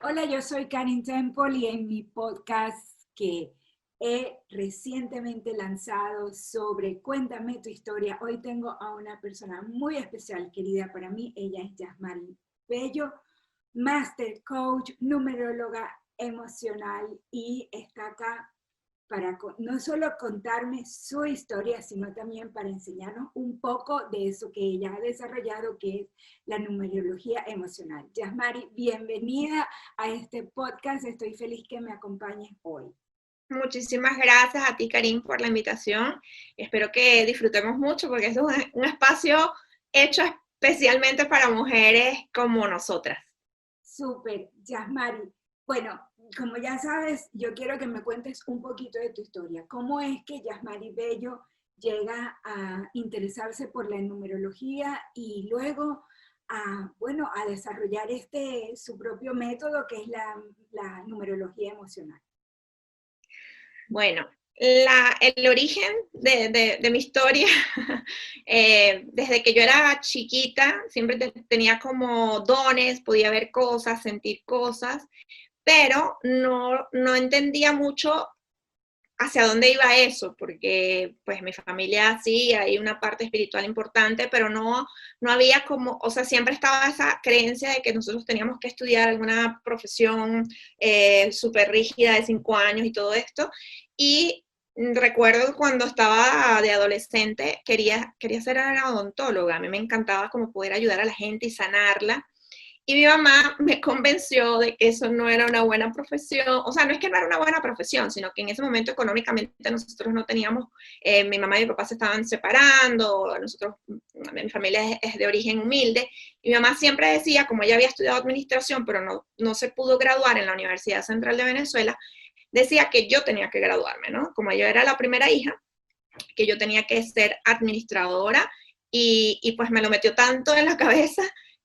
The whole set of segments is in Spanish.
Hola, yo soy Karin Temple y en mi podcast que he recientemente lanzado sobre Cuéntame tu historia, hoy tengo a una persona muy especial, querida para mí. Ella es Yasmari Bello, Master Coach, numeróloga emocional y está acá para no solo contarme su historia, sino también para enseñarnos un poco de eso que ella ha desarrollado, que es la numerología emocional. Yasmari, bienvenida a este podcast. Estoy feliz que me acompañes hoy. Muchísimas gracias a ti, Karim, por la invitación. Espero que disfrutemos mucho porque es un espacio hecho especialmente para mujeres como nosotras. Súper, Yasmari. Bueno, como ya sabes, yo quiero que me cuentes un poquito de tu historia. ¿Cómo es que Yasmari Bello llega a interesarse por la numerología y luego a desarrollar su propio método que es la numerología emocional? Bueno, el origen de mi historia, desde que yo era chiquita, siempre tenía como dones, podía ver cosas, sentir cosas, pero no entendía mucho hacia dónde iba eso, porque pues mi familia sí, hay una parte espiritual importante, pero no había como, o sea, siempre estaba esa creencia de que nosotros teníamos que estudiar alguna profesión súper rígida de 5 años y todo esto. Y recuerdo cuando estaba de adolescente, quería ser odontóloga, a mí me encantaba como poder ayudar a la gente y sanarla. Y mi mamá me convenció de que eso no era una buena profesión, o sea, no es que no era una buena profesión, sino que en ese momento económicamente nosotros no teníamos, mi mamá y mi papá se estaban separando, nosotros, mi familia es de origen humilde, y mi mamá siempre decía, como ella había estudiado administración, pero no se pudo graduar en la Universidad Central de Venezuela, decía que yo tenía que graduarme, ¿no? Como yo era la primera hija, que yo tenía que ser administradora, y pues me lo metió tanto en la cabeza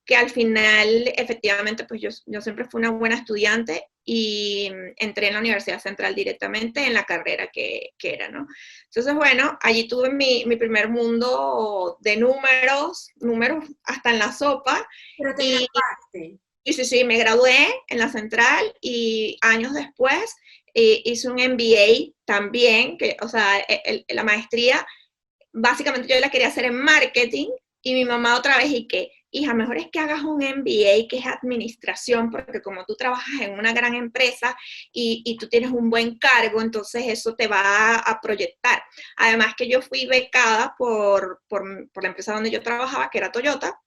que al final, efectivamente, pues yo siempre fui una buena estudiante y entré en la Universidad Central directamente en la carrera que era, ¿no? Entonces, bueno, allí tuve mi primer mundo de números hasta en la sopa, Pero te y, graduaste. y sí, sí, me gradué en la Central y años después hice un MBA también, que, o sea, la maestría básicamente yo la quería hacer en marketing y mi mamá otra vez y que, hija, mejor es que hagas un MBA que es administración, porque como tú trabajas en una gran empresa y tú tienes un buen cargo, entonces eso te va a proyectar. Además que yo fui becada por la empresa donde yo trabajaba, que era Toyota,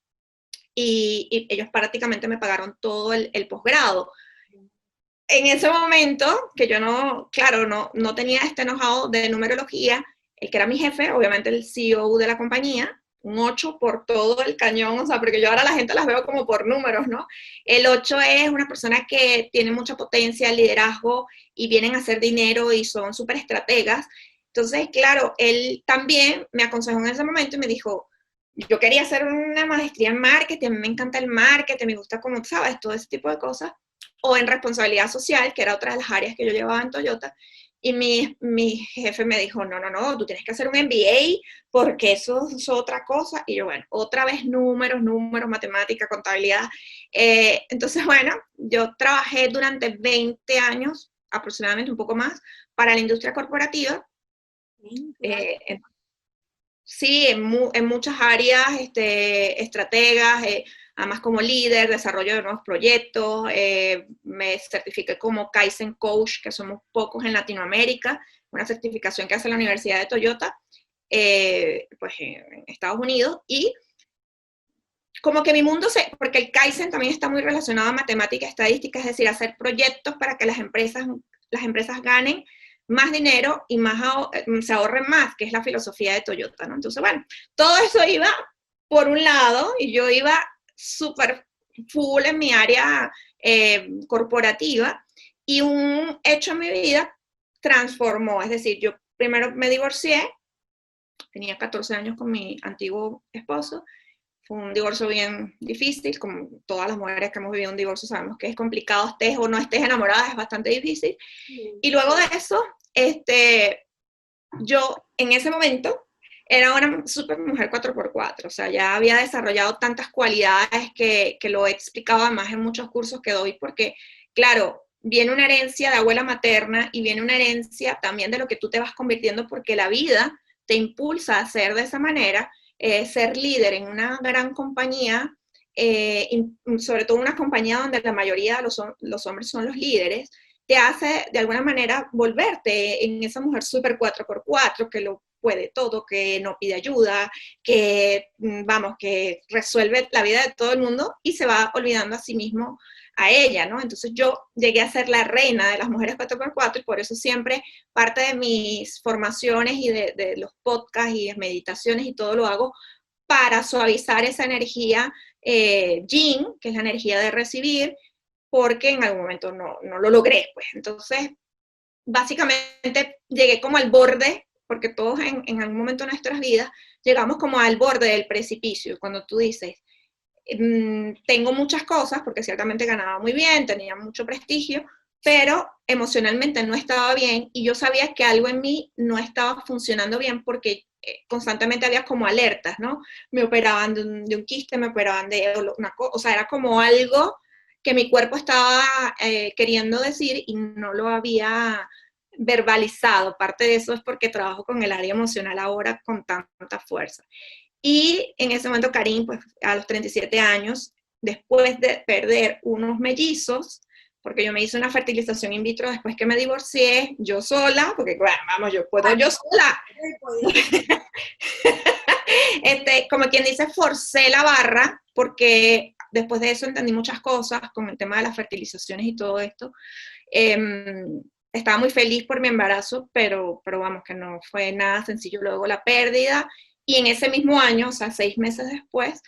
y ellos prácticamente me pagaron todo el posgrado. En ese momento, que yo claro, no tenía este know-how de numerología, el que era mi jefe, obviamente el CEO de la compañía, un 8 por todo el cañón, o sea, porque yo ahora la gente las veo como por números, ¿no? El 8 es una persona que tiene mucha potencia, liderazgo, y vienen a hacer dinero y son súper estrategas. Entonces, claro, él también me aconsejó en ese momento y me dijo, yo quería hacer una maestría en marketing, a mí me encanta el marketing, me gusta como, sabes, todo ese tipo de cosas, o en responsabilidad social, que era otra de las áreas que yo llevaba en Toyota, y mi jefe me dijo, no, tú tienes que hacer un MBA porque eso es otra cosa. Y yo, bueno, otra vez números, matemática, contabilidad. Entonces, bueno, yo trabajé durante 20 años, aproximadamente un poco más, para la industria corporativa. 20 años. Eh, Sí, en muchas áreas, estrategas, además como líder, desarrollo de nuevos proyectos, me certifiqué como Kaizen Coach, que somos pocos en Latinoamérica, una certificación que hace la Universidad de Toyota, pues en Estados Unidos, y como que mi mundo porque el Kaizen también está muy relacionado a matemática y estadística, es decir, hacer proyectos para que las empresas ganen más dinero y se ahorren más, que es la filosofía de Toyota, ¿no? Entonces, bueno, todo eso iba por un lado y yo iba súper full en mi área corporativa, y un hecho en mi vida transformó, es decir, yo primero me divorcié, tenía 14 años con mi antiguo esposo. Fue un divorcio bien difícil, como todas las mujeres que hemos vivido un divorcio sabemos que es complicado, estés o no estés enamorada, es bastante difícil. Sí. Y luego de eso, yo en ese momento era una super mujer 4x4, o sea, ya había desarrollado tantas cualidades que lo he explicado además en muchos cursos que doy, porque claro, viene una herencia de abuela materna y viene una herencia también de lo que tú te vas convirtiendo porque la vida te impulsa a ser de esa manera, ser líder en una gran compañía, sobre todo una compañía donde la mayoría de los hombres son los líderes, te hace de alguna manera volverte en esa mujer súper 4x4 que lo puede todo, que no pide ayuda, que, vamos, que resuelve la vida de todo el mundo y se va olvidando a sí mismo a ella, ¿no? Entonces yo llegué a ser la reina de las mujeres 4x4 y por eso siempre parte de mis formaciones y de los podcasts y meditaciones y todo lo hago para suavizar esa energía yin, que es la energía de recibir, porque en algún momento no lo logré, pues. Entonces, básicamente llegué como al borde, porque todos en algún momento de nuestras vidas llegamos como al borde del precipicio, cuando tú dices, tengo muchas cosas, porque ciertamente ganaba muy bien, tenía mucho prestigio, pero emocionalmente no estaba bien y yo sabía que algo en mí no estaba funcionando bien porque constantemente había como alertas, ¿no? Me operaban de un quiste, me operaban de una cosa, o sea, era como algo que mi cuerpo estaba queriendo decir y no lo había verbalizado. Parte de eso es porque trabajo con el área emocional ahora con tanta fuerza. Y en ese momento Karim, pues a los 37 años, después de perder unos mellizos, porque yo me hice una fertilización in vitro después que me divorcié, yo sola, porque bueno, vamos, yo puedo yo sola. Como quien dice, forcé la barra, porque después de eso entendí muchas cosas con el tema de las fertilizaciones y todo esto. Estaba muy feliz por mi embarazo, pero vamos, que no fue nada sencillo luego la pérdida. Y en ese mismo año, o sea, 6 meses después,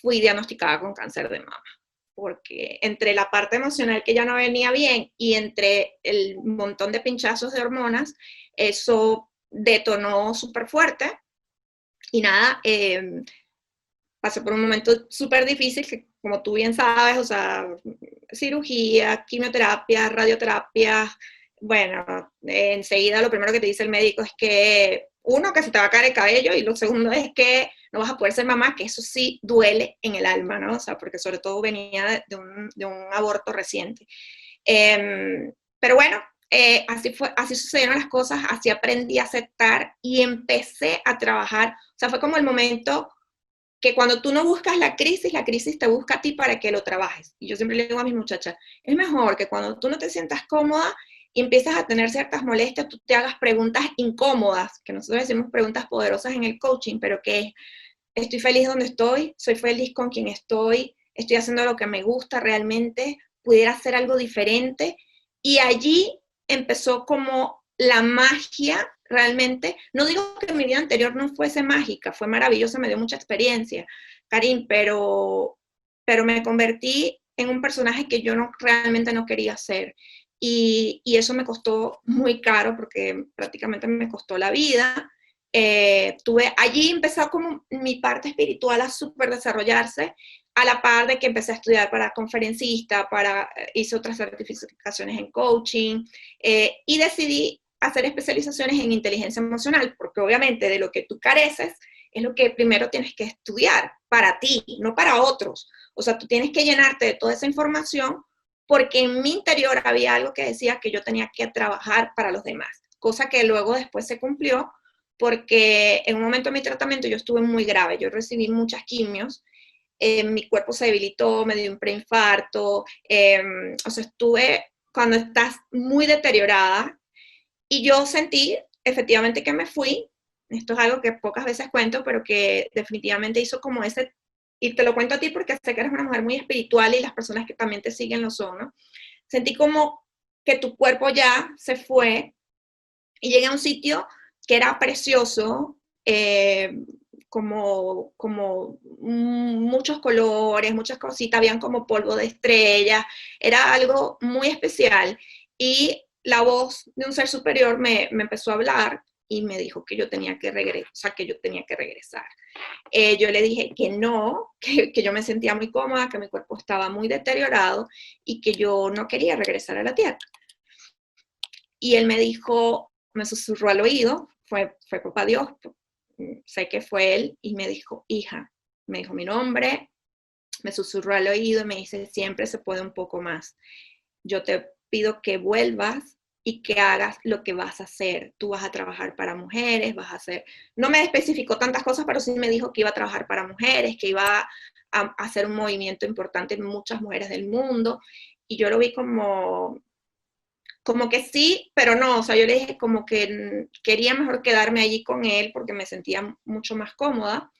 fui diagnosticada con cáncer de mama. Porque entre la parte emocional que ya no venía bien y entre el montón de pinchazos de hormonas, eso detonó súper fuerte. Y nada, pasé por un momento súper difícil que, como tú bien sabes, o sea, cirugía, quimioterapia, radioterapia, bueno, enseguida lo primero que te dice el médico es que, uno, que se te va a caer el cabello, y lo segundo es que no vas a poder ser mamá, que eso sí duele en el alma, ¿no? O sea, porque sobre todo venía de un aborto reciente. Pero bueno, así sucedieron las cosas, así aprendí a aceptar y empecé a trabajar. O sea, fue como el momento que cuando tú no buscas la crisis te busca a ti para que lo trabajes. Y yo siempre le digo a mis muchachas, es mejor que cuando tú no te sientas cómoda y empiezas a tener ciertas molestias, tú te hagas preguntas incómodas, que nosotros decimos preguntas poderosas en el coaching, pero que es, estoy feliz donde estoy, soy feliz con quien estoy haciendo lo que me gusta realmente, pudiera hacer algo diferente. Y allí empezó como la magia realmente. No digo que mi vida anterior no fuese mágica, fue maravillosa, me dio mucha experiencia, Karim, pero me convertí en un personaje que yo realmente no quería ser. Y eso me costó muy caro porque prácticamente me costó la vida. Allí empezó como mi parte espiritual a súper desarrollarse, a la par de que empecé a estudiar para conferencista, hice otras certificaciones en coaching, y decidí hacer especializaciones en inteligencia emocional, porque obviamente de lo que tú careces es lo que primero tienes que estudiar para ti, no para otros. O sea, tú tienes que llenarte de toda esa información porque en mi interior había algo que decía que yo tenía que trabajar para los demás, cosa que luego después se cumplió porque en un momento de mi tratamiento yo estuve muy grave, yo recibí muchas quimios, mi cuerpo se debilitó, me dio un preinfarto, o sea, estuve cuando estás muy deteriorada y yo sentí efectivamente que me fui. Esto es algo que pocas veces cuento, pero que definitivamente hizo como ese, y te lo cuento a ti porque sé que eres una mujer muy espiritual y las personas que también te siguen lo son, ¿no? Sentí como que tu cuerpo ya se fue y llegué a un sitio que era precioso, como muchos colores, muchas cositas, habían como polvo de estrellas, era algo muy especial. Y la voz de un ser superior me empezó a hablar y me dijo que yo tenía que regresar, o sea, que yo tenía que regresar. Yo le dije que no, que yo me sentía muy cómoda, que mi cuerpo estaba muy deteriorado y que yo no quería regresar a la tierra. Y él me dijo, me susurró al oído, fue papá Dios, sé que fue él, y me dijo, hija, me dijo mi nombre, me susurró al oído y me dice, siempre se puede un poco más. yo te pido que vuelvas y que hagas lo que vas a hacer. Tú vas a trabajar para mujeres, vas a hacer... No me especificó tantas cosas, pero sí me dijo que iba a trabajar para mujeres, que iba a hacer un movimiento importante en muchas mujeres del mundo. Y yo lo vi como que sí, pero no, o sea, yo le dije como que quería mejor quedarme allí con él porque me sentía mucho más cómoda.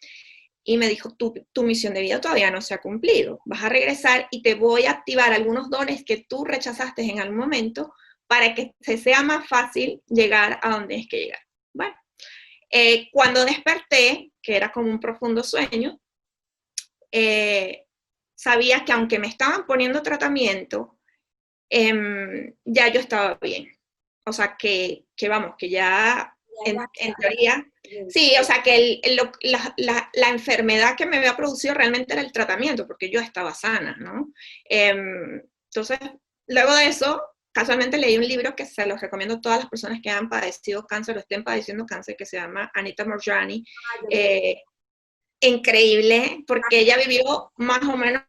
Y me dijo, tu misión de vida todavía no se ha cumplido, vas a regresar y te voy a activar algunos dones que tú rechazaste en algún momento para que se sea más fácil llegar a donde es que llegar. Bueno, cuando desperté, que era como un profundo sueño, sabía que aunque me estaban poniendo tratamiento, ya yo estaba bien. O sea, que vamos, que ya en teoría, sí, o sea, que la enfermedad que me había producido realmente era el tratamiento, porque yo estaba sana, ¿no? Entonces, luego de eso, casualmente leí un libro que se los recomiendo a todas las personas que han padecido cáncer o estén padeciendo cáncer, que se llama Anita Moorjani. Increíble, porque ella vivió más o menos,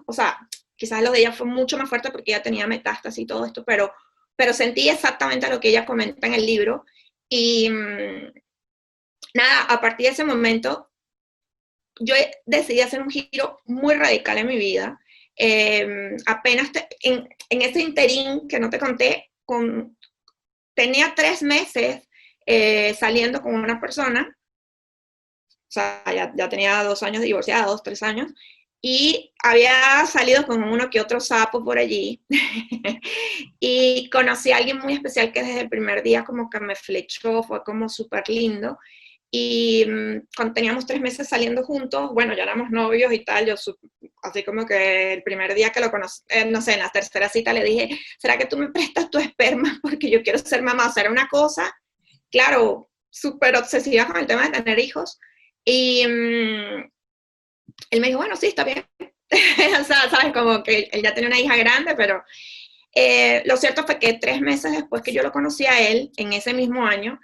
o sea, quizás lo de ella fue mucho más fuerte porque ella tenía metástasis y todo esto, pero sentí exactamente lo que ella comenta en el libro. Y nada, a partir de ese momento, yo decidí hacer un giro muy radical en mi vida. Apenas en ese interín que no te conté, tenía 3 meses saliendo con una persona, o sea, ya tenía 2 años divorciados, 3 años, y había salido con uno que otro sapo por allí, y conocí a alguien muy especial que desde el primer día como que me flechó, fue como súper lindo, y cuando teníamos 3 meses saliendo juntos, bueno, ya éramos novios y tal, yo así como que el primer día que lo conocí, no sé, en la tercera cita le dije, ¿será que tú me prestas tu esperma? Porque yo quiero ser mamá, o sea, era una cosa, claro, súper obsesiva con el tema de tener hijos, y él me dijo, bueno, sí, está bien. O sea, sabes, como que él ya tenía una hija grande, pero lo cierto fue que 3 meses después que yo lo conocí a él, en ese mismo año,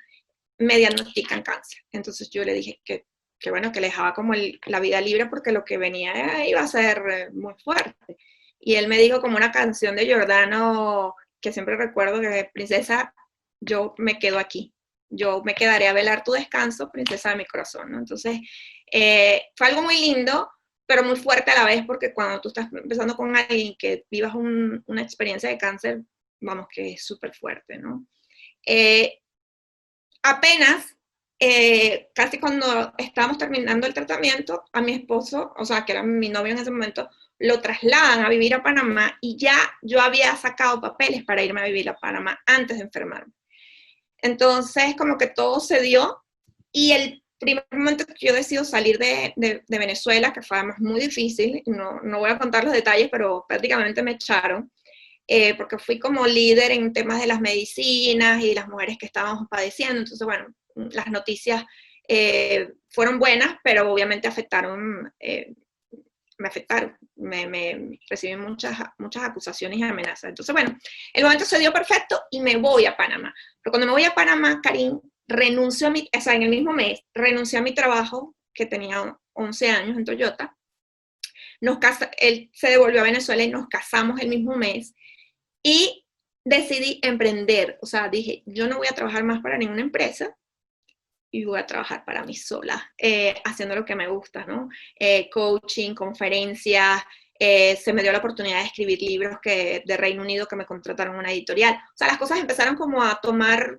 me diagnostican cáncer. Entonces yo le dije que bueno, que le dejaba como la vida libre porque lo que venía iba a ser muy fuerte. Y él me dijo como una canción de Giordano, que siempre recuerdo, que princesa, yo me quedo aquí. Yo me quedaré a velar tu descanso, princesa de mi corazón, ¿no? Entonces, fue algo muy lindo, pero muy fuerte a la vez, porque cuando tú estás empezando con alguien que vivas una experiencia de cáncer, vamos, que es súper fuerte, ¿no? Apenas, casi cuando estábamos terminando el tratamiento, a mi esposo, o sea, que era mi novio en ese momento, lo trasladan a vivir a Panamá y ya yo había sacado papeles para irme a vivir a Panamá antes de enfermarme. Entonces, como que todo se dio y el primer momento que yo decido salir de Venezuela, que fue además muy difícil, no voy a contar los detalles, pero prácticamente me echaron, porque fui como líder en temas de las medicinas y las mujeres que estábamos padeciendo. Entonces, bueno, las noticias fueron buenas, pero obviamente me afectaron, recibí muchas acusaciones y amenazas. Entonces, bueno, el momento se dio perfecto y me voy a Panamá. Pero cuando me voy a Panamá, Karim, renuncio o sea, en el mismo mes, renuncié a mi trabajo, que tenía 11 años en Toyota. Él se devolvió a Venezuela y nos casamos el mismo mes. Y decidí emprender, o sea, dije, yo no voy a trabajar más para ninguna empresa y voy a trabajar para mí sola, haciendo lo que me gusta, ¿no? Coaching, conferencias, se me dio la oportunidad de escribir libros de Reino Unido que me contrataron en una editorial. O sea, las cosas empezaron como a tomar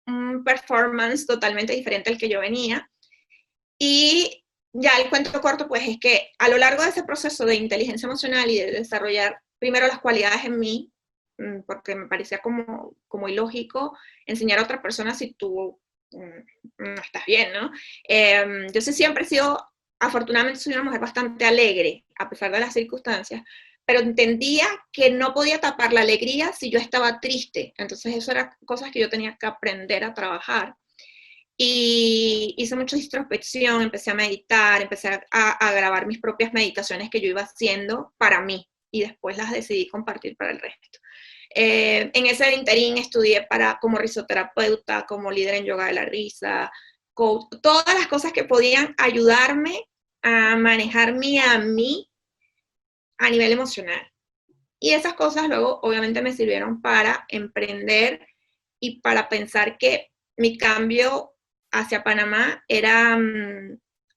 un performance totalmente diferente al que yo venía. Y ya el cuento corto, pues, es que a lo largo de ese proceso de inteligencia emocional y de desarrollar primero las cualidades en mí, porque me parecía como ilógico enseñar a otras personas si tú no estás bien, ¿no? Yo siempre he sido, afortunadamente soy una mujer bastante alegre, a pesar de las circunstancias, pero entendía que no podía tapar la alegría si yo estaba triste. Entonces eso eran cosas que yo tenía que aprender a trabajar. Y hice mucha introspección, empecé a meditar, empecé a grabar mis propias meditaciones que yo iba haciendo para mí y después las decidí compartir para el resto. En ese interín estudié como risoterapeuta, como líder en yoga de la risa, coach, todas las cosas que podían ayudarme a manejarme a mí a nivel emocional. Y esas cosas luego obviamente me sirvieron para emprender y para pensar que mi cambio hacia Panamá era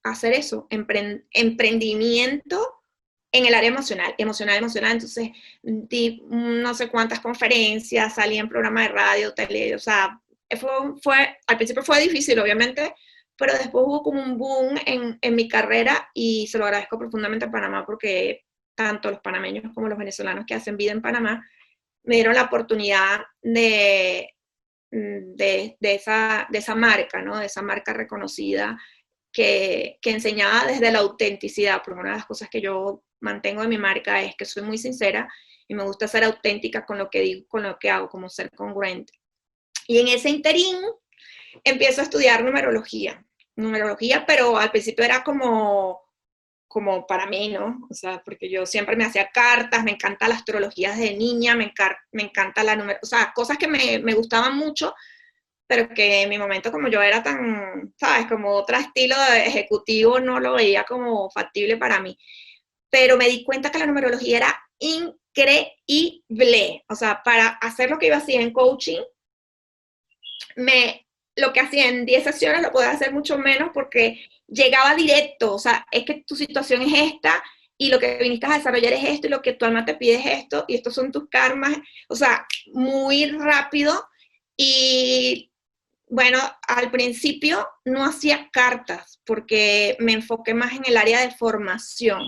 hacer eso, emprendimiento en el área emocional. Entonces, di no sé cuántas conferencias, salí en programas de radio, tele, o sea, al principio fue difícil, obviamente, pero después hubo como un boom en mi carrera y se lo agradezco profundamente a Panamá porque tanto los panameños como los venezolanos que hacen vida en Panamá me dieron la oportunidad de esa marca, ¿no? De esa marca reconocida que enseñaba desde la autenticidad, porque una de las cosas que yo mantengo de mi marca es que soy muy sincera y me gusta ser auténtica con lo que digo, con lo que hago, como ser congruente. Y en ese interín empiezo a estudiar numerología, pero al principio era como para mí, ¿no? O sea, porque yo siempre me hacía cartas, me encanta la astrología desde niña, me encanta la numerología, o sea, cosas que me gustaban mucho, pero que en mi momento como yo era tan, ¿sabes? Como otro estilo de ejecutivo, no lo veía como factible para mí. Pero me di cuenta que la numerología era increíble. O sea, para hacer lo que iba a hacer en coaching, lo que hacía en 10 sesiones lo podía hacer mucho menos porque llegaba directo. O sea, es que tu situación es esta y lo que viniste a desarrollar es esto y lo que tu alma te pide es esto y estos son tus karmas. O sea, muy rápido. Y bueno, al principio no hacía cartas porque me enfoqué más en el área de formación.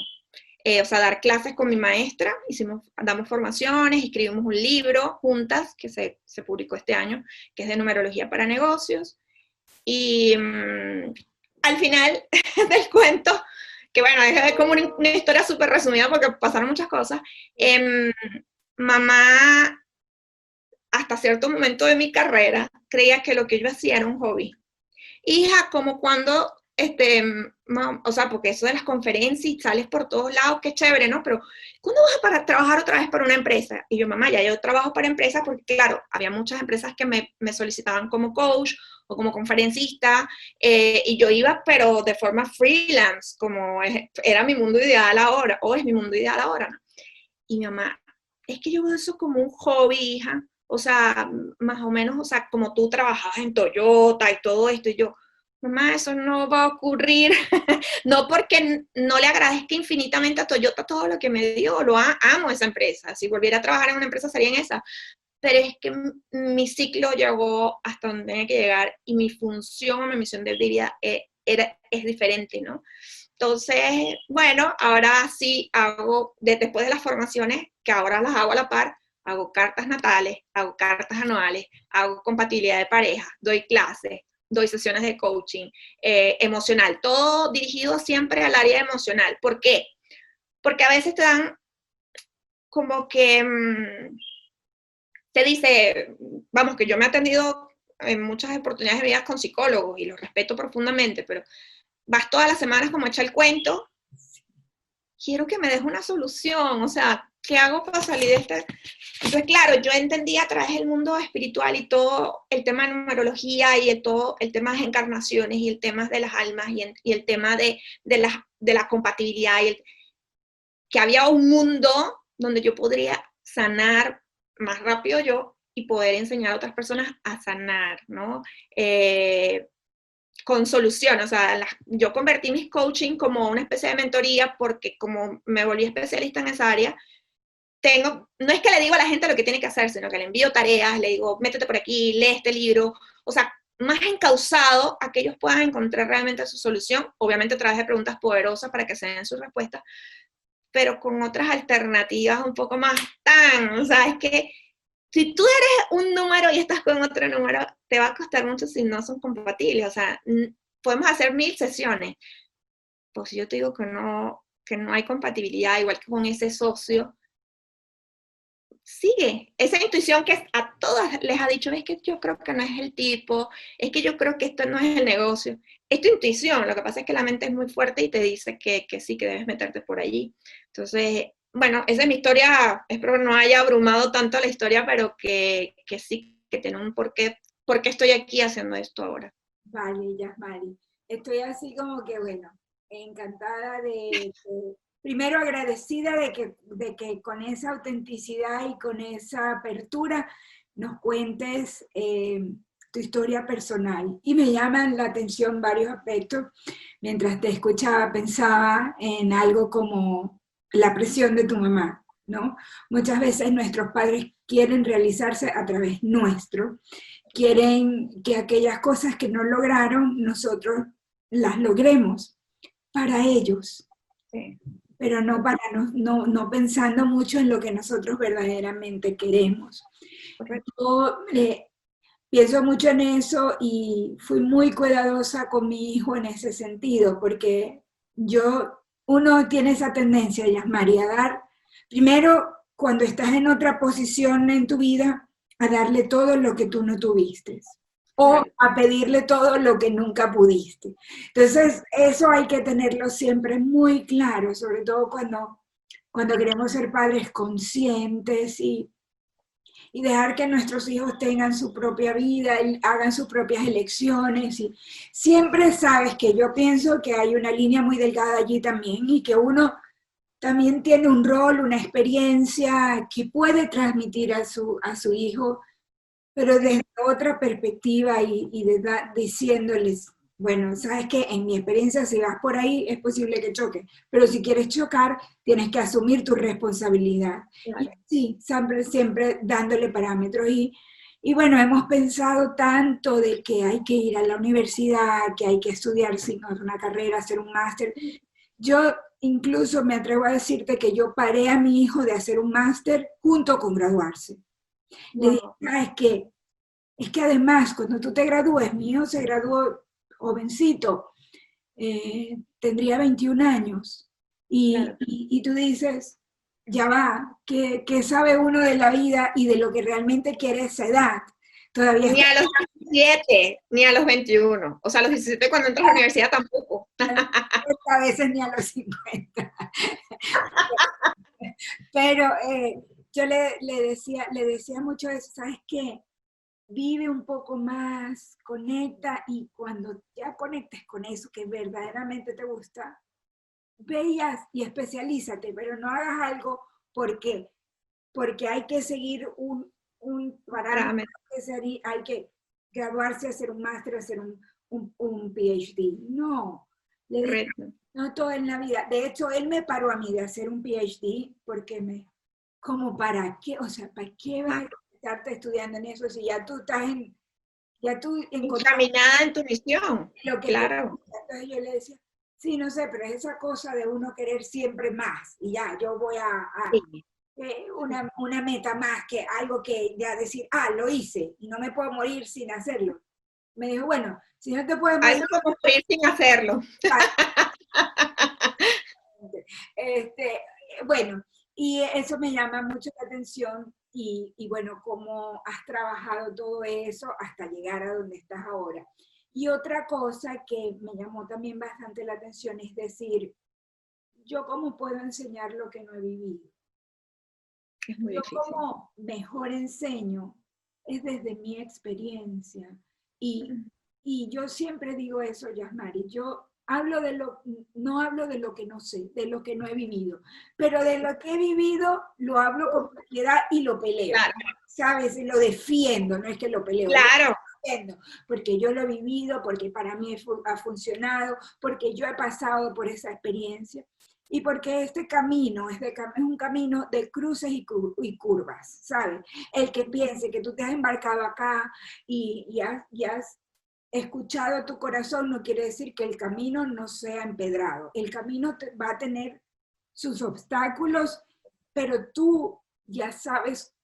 O sea, dar clases con mi maestra, damos formaciones, escribimos un libro juntas que se publicó este año, que es de numerología para negocios. Y al final del cuento, que bueno, es como una historia súper resumida porque pasaron muchas cosas, mamá hasta cierto momento de mi carrera creía que lo que yo hacía era un hobby. Hija, como cuando, o sea, porque eso de las conferencias y sales por todos lados, qué chévere, ¿no? Pero, ¿cuándo vas a trabajar otra vez para una empresa? Y yo, mamá, ya yo trabajo para empresas porque, claro, había muchas empresas que me solicitaban como coach o como conferencista, y yo iba, pero de forma freelance, como era mi mundo ideal ahora, o es mi mundo ideal ahora, ¿no? Y mi mamá, es que yo veo eso como un hobby, hija. O sea, más o menos, o sea, como tú trabajabas en Toyota y todo esto, y yo, mamá, eso no va a ocurrir. No porque no le agradezca infinitamente a Toyota todo lo que me dio, amo esa empresa. Si volviera a trabajar en una empresa sería en esa. Pero es que mi ciclo llegó hasta donde tenía que llegar y mi función o mi misión de vida es diferente, ¿no? Entonces, bueno, ahora sí hago, después de las formaciones, que ahora las hago a la par, hago cartas natales, hago cartas anuales, hago compatibilidad de pareja, doy clases, doy sesiones de coaching emocional, todo dirigido siempre al área emocional. ¿Por qué? Porque a veces te dan como que te dice, vamos, que yo me he atendido en muchas oportunidades de vida con psicólogos y los respeto profundamente, pero vas todas las semanas como echa el cuento, quiero que me des una solución, o sea, ¿qué hago para salir de este? Entonces, claro, yo entendí a través del mundo espiritual y todo el tema de numerología y todo el tema de encarnaciones y el tema de las almas y el tema de la compatibilidad que había un mundo donde yo podría sanar más rápido yo y poder enseñar a otras personas a sanar, ¿no? Con solución, o sea, yo convertí mis coaching como una especie de mentoría porque como me volví especialista en esa área, no es que le digo a la gente lo que tiene que hacer, sino que le envío tareas, le digo, métete por aquí, lee este libro, o sea, más encauzado a que ellos puedan encontrar realmente su solución, obviamente a través de preguntas poderosas para que se den sus respuestas, pero con otras alternativas un poco más o sea, es que si tú eres un número y estás con otro número, te va a costar mucho si no son compatibles. O sea, podemos hacer 1000 sesiones. Pues si yo te digo que no hay compatibilidad, igual que con ese socio, sigue. Esa intuición que a todas les ha dicho, es que yo creo que no es el tipo, es que yo creo que esto no es el negocio. Es tu intuición, lo que pasa es que la mente es muy fuerte y te dice que sí, que debes meterte por allí. Entonces, bueno, esa es mi historia, espero que no haya abrumado tanto la historia, pero que sí, que tiene un porqué, por qué estoy aquí haciendo esto ahora. Vale, ya, vale. Estoy así como que, bueno, encantada de primero agradecida de que con esa autenticidad y con esa apertura nos cuentes tu historia personal. Y me llaman la atención varios aspectos. Mientras te escuchaba, pensaba en algo como la presión de tu mamá, ¿no? Muchas veces nuestros padres quieren realizarse a través nuestro, quieren que aquellas cosas que no lograron, nosotros las logremos para ellos. Sí. Pero no, no pensando mucho en lo que nosotros verdaderamente queremos. Correcto. Yo pienso mucho en eso y fui muy cuidadosa con mi hijo en ese sentido, porque uno tiene esa tendencia, Yasmari, a dar, primero, cuando estás en otra posición en tu vida, a darle todo lo que tú no tuviste, o a pedirle todo lo que nunca pudiste. Entonces, eso hay que tenerlo siempre muy claro, sobre todo cuando queremos ser padres conscientes y dejar que nuestros hijos tengan su propia vida, y hagan sus propias elecciones. Y siempre sabes que yo pienso que hay una línea muy delgada allí también y que uno también tiene un rol, una experiencia que puede transmitir a su hijo, pero desde otra perspectiva diciéndoles, bueno, sabes que en mi experiencia si vas por ahí es posible que choque, pero si quieres chocar tienes que asumir tu responsabilidad. Y sí, siempre dándole parámetros. Y bueno, hemos pensado tanto de que hay que ir a la universidad, que hay que estudiar una carrera, hacer un máster. Yo incluso me atrevo a decirte que yo paré a mi hijo de hacer un máster junto con graduarse. Le dije, es que además, cuando tú te gradúes, mi hijo se graduó jovencito, tendría 21 años, y tú dices, ya va, ¿qué sabe uno de la vida y de lo que realmente quiere esa edad? Todavía ni a los 17, ni a los 21. O sea, a los 17 cuando entras a la universidad tampoco. a veces ni a los 50. Pero yo le decía mucho eso, ¿sabes qué? Vive un poco más, conecta, y cuando ya conectes con eso que verdaderamente te gusta, veas y especialízate, pero no hagas algo porque, porque hay que seguir un parámetro, hay que graduarse, hacer un máster, hacer un PhD. No, le dije, no todo en la vida. De hecho, él me paró a mí de hacer un PhD porque como para qué, o sea, ¿para qué vas a estarte estudiando en eso si ya tú estás encaminada en tu misión? Lo que claro. Entonces yo le decía, sí, no sé, pero es esa cosa de uno querer siempre más, y ya, yo voy una meta más, que algo que ya decir, lo hice, y no me puedo morir sin hacerlo. Me dijo, bueno, si no te puedes morir... Eso como morir sin hacerlo. Bueno, y eso me llama mucho la atención, y bueno, cómo has trabajado todo eso hasta llegar a donde estás ahora. Y otra cosa que me llamó también bastante la atención es decir, ¿yo cómo puedo enseñar lo que no he vivido? Es muy difícil. Yo como mejor enseño es desde mi experiencia. Y yo siempre digo eso, Yasmari, yo no hablo de lo que no sé, de lo que no he vivido, pero de lo que he vivido lo hablo con propiedad y lo peleo, claro. ¿sabes? Lo defiendo, no es que lo peleo. Claro. Porque yo lo he vivido, porque para mí ha funcionado, porque yo he pasado por esa experiencia, y porque este camino es un camino de cruces y curvas, ¿sabes? El que piense que tú te has embarcado acá y has escuchado tu corazón no quiere decir que el camino no sea empedrado. El camino va a tener sus obstáculos, pero tú ya sabes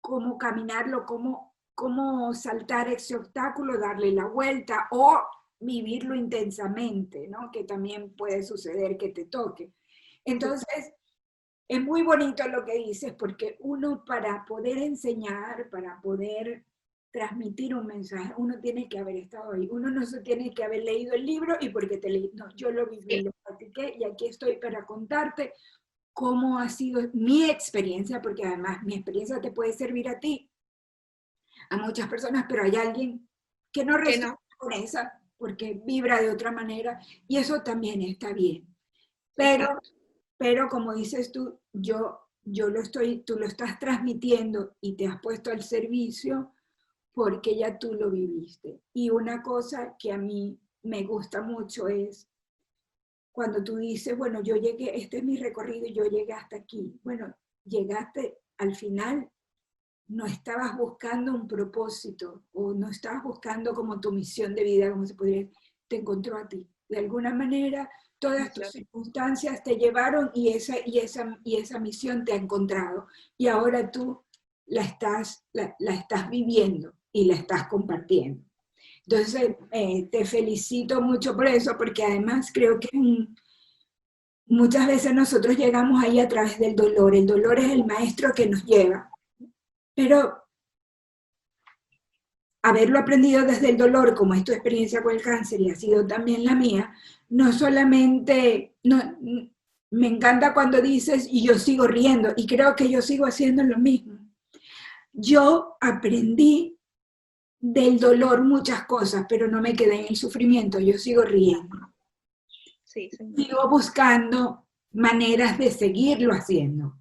cómo caminarlo, cómo saltar ese obstáculo, darle la vuelta o vivirlo intensamente, ¿no? Que también puede suceder que te toque. Entonces, es muy bonito lo que dices, porque uno, para poder enseñar, para poder transmitir un mensaje, uno tiene que haber estado ahí. Uno no se tiene que haber leído el libro y porque te leí. No, yo lo viví, lo practiqué, y aquí estoy para contarte cómo ha sido mi experiencia, porque además mi experiencia te puede servir a ti, a muchas personas, pero hay alguien que no resuena con esa porque vibra de otra manera, y eso también está bien. Pero pero como dices tú, tú lo estás transmitiendo y te has puesto al servicio porque ya tú lo viviste. Y una cosa que a mí me gusta mucho es cuando tú dices, bueno, yo llegué, este es mi recorrido y yo llegué hasta aquí. Bueno, llegaste al final, no estabas buscando un propósito o no estabas buscando como tu misión de vida, como se podría decir, te encontró a ti. De alguna manera, todas tus circunstancias te llevaron y esa misión te ha encontrado. Y ahora tú la estás viviendo y la estás compartiendo. Entonces, te felicito mucho por eso, porque además creo que muchas veces nosotros llegamos ahí a través del dolor. El dolor es el maestro que nos lleva, pero haberlo aprendido desde el dolor, como es tu experiencia con el cáncer y ha sido también la mía, no solamente, me encanta cuando dices, y yo sigo riendo, y creo que yo sigo haciendo lo mismo. Yo aprendí del dolor muchas cosas, pero no me quedé en el sufrimiento, yo sigo riendo. Sí, sí. Sigo buscando maneras de seguirlo haciendo.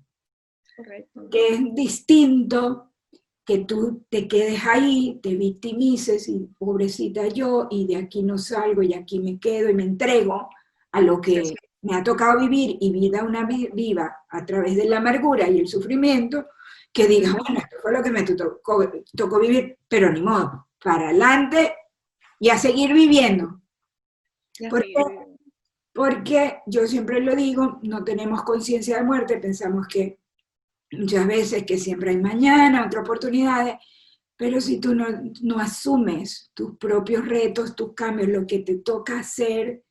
Correcto. Que es distinto que tú te quedes ahí, te victimices y pobrecita yo, y de aquí no salgo y aquí me quedo y me entrego a lo que me ha tocado vivir y vida una viva a través de la amargura y el sufrimiento, que digas, bueno, esto fue lo que me tocó vivir, pero ni modo, para adelante y a seguir viviendo. Porque yo siempre lo digo, no tenemos conciencia de muerte, pensamos que muchas veces que siempre hay mañana, otras oportunidades, pero si tú no asumes tus propios retos, tus cambios, lo que te toca hacer,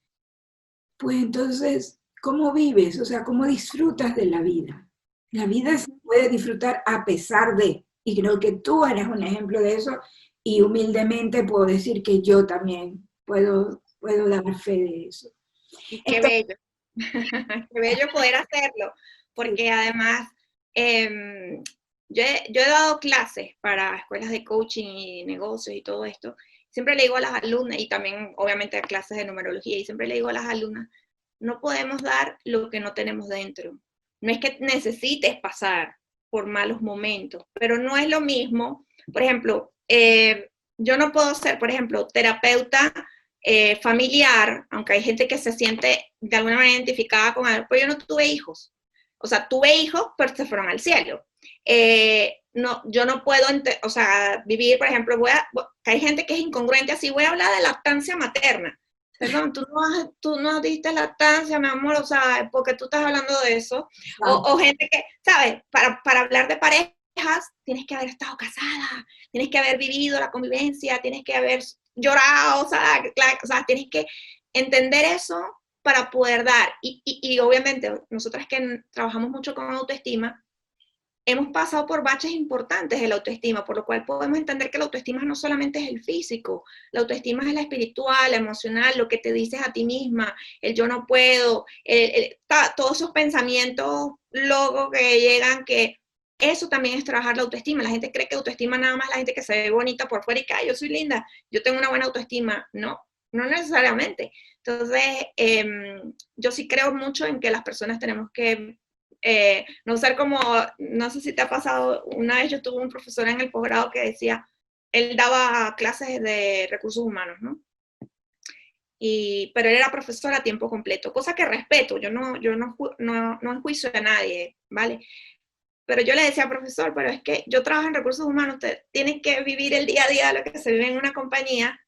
pues entonces, ¿cómo vives? O sea, ¿cómo disfrutas de la vida? La vida se puede disfrutar a pesar de, y creo que tú eres un ejemplo de eso, y humildemente puedo decir que yo también puedo dar fe de eso. Y qué bello, qué bello poder hacerlo, porque además yo he dado clases para escuelas de coaching y negocios y todo esto. Siempre le digo a las alumnas, y también obviamente a clases de numerología, y siempre le digo a las alumnas, no podemos dar lo que no tenemos dentro. No es que necesites pasar por malos momentos, pero no es lo mismo. Por ejemplo, yo no puedo ser, por ejemplo, terapeuta familiar, aunque hay gente que se siente de alguna manera identificada con algo, pero yo no tuve hijos. O sea, tuve hijos, pero se fueron al cielo. No, yo no puedo, o sea, vivir, por ejemplo, que hay gente que es incongruente así, voy a hablar de lactancia materna. Perdón, tú no diste lactancia, mi amor, o sea, porque tú estás hablando de eso. O gente que, ¿sabes? Para hablar de parejas, tienes que haber estado casada, tienes que haber vivido la convivencia, tienes que haber llorado, o sea, tienes que entender eso para poder dar. Y obviamente, nosotras que trabajamos mucho con autoestima, hemos pasado por baches importantes de la autoestima, por lo cual podemos entender que la autoestima no solamente es el físico, la autoestima es la espiritual, la emocional, lo que te dices a ti misma, el yo no puedo, todos esos pensamientos locos que llegan, que eso también es trabajar la autoestima. La gente cree que autoestima nada más la gente que se ve bonita por fuera y que yo soy linda, yo tengo una buena autoestima. No, no necesariamente. Entonces, yo sí creo mucho en que las personas tenemos que no ser como, no sé si te ha pasado, una vez yo tuve un profesor en el posgrado que decía, él daba clases de recursos humanos, ¿no? Pero él era profesor a tiempo completo, cosa que respeto, yo no enjuicio a nadie, ¿vale? Pero yo le decía, profesor, pero es que yo trabajo en recursos humanos, usted tiene que vivir el día a día, lo que se vive en una compañía.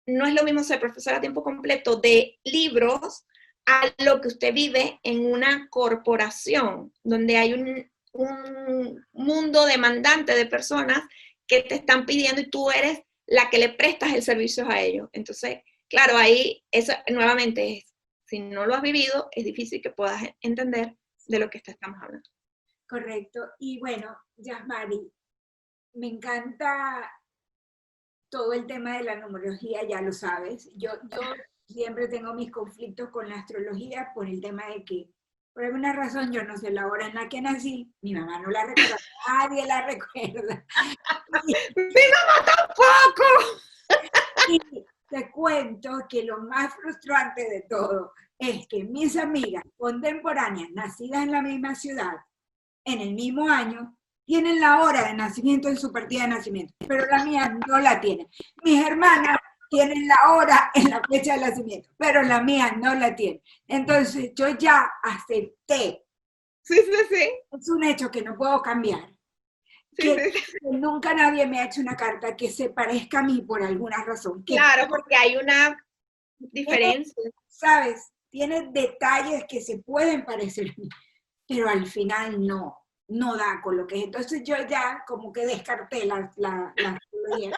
No es lo mismo ser profesor a tiempo completo de libros a lo que usted vive en una corporación, donde hay un mundo demandante de personas que te están pidiendo y tú eres la que le prestas el servicio a ellos. Entonces, claro, ahí, eso nuevamente si no lo has vivido, es difícil que puedas entender de lo que estamos hablando. Correcto. Y bueno, Yasmari, me encanta todo el tema de la numerología, ya lo sabes. Yo siempre tengo mis conflictos con la astrología por el tema de que, por alguna razón, yo no sé la hora en la que nací, mi mamá no la recuerda, nadie la recuerda. ¡Mi mamá tampoco! te cuento que lo más frustrante de todo es que mis amigas contemporáneas, nacidas en la misma ciudad, en el mismo año, tienen la hora de nacimiento en su partida de nacimiento, pero la mía no la tiene. Mis hermanas tienen la hora en la fecha de nacimiento, pero la mía no la tiene. Entonces yo ya acepté, Sí, sí, sí. es un hecho que no puedo cambiar, Sí, que sí, sí. nunca nadie me ha hecho una carta que se parezca a mí por alguna razón, que Claro, porque hay una diferencia. ¿sabes? Tiene detalles que se pueden parecer a mí, pero al final no da con lo que es. Entonces yo ya como que descarté la astrología.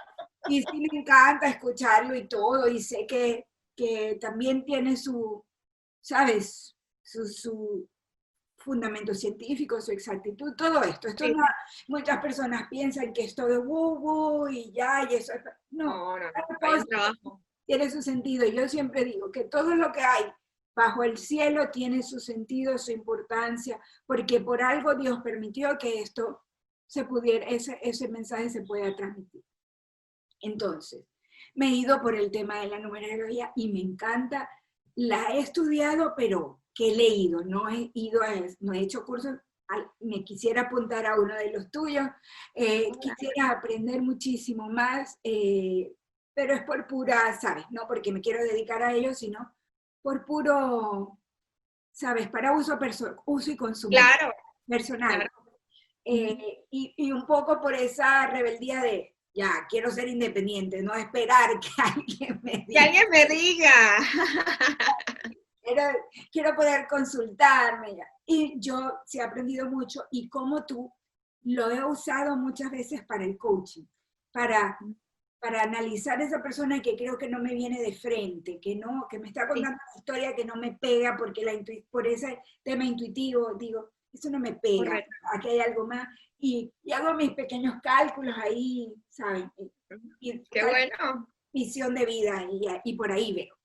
Y sí me encanta escucharlo y todo, y sé que también tiene su, ¿sabes? Su fundamento científico, su exactitud, todo esto. Esto Sí, no, sí. muchas personas piensan que esto de woo y ya, y eso, no, No, no, no. cada Hay cosa un trabajo. tiene su sentido. Yo siempre digo que todo lo que hay bajo el cielo tiene su sentido, su importancia, porque por algo Dios permitió que esto se pudiera, ese mensaje se pueda transmitir. Entonces, me he ido por el tema de la numerología y me encanta. La he estudiado, pero que he leído, no he ido no he hecho cursos. Me quisiera apuntar a uno de los tuyos, quisiera aprender muchísimo más, pero es por pura, ¿sabes? No porque me quiero dedicar a ello, sino por puro, ¿sabes? Para uso y consumo Claro, personal. claro. Ujú. Y un poco por esa rebeldía de, ya, quiero ser independiente, no esperar que alguien me Que diga, alguien me diga. quiero, quiero poder consultarme. Ya. Y yo sí he aprendido mucho y como tú, lo he usado muchas veces para el coaching, para, para analizar a esa persona que creo que no me viene de frente, que, no, que me está Sí, contando una historia que no me pega porque por ese tema intuitivo, digo, eso no me pega, correcto. aquí hay algo más. Y hago mis pequeños cálculos ahí, ¿sabes? Y Qué bueno. visión de vida y por ahí veo.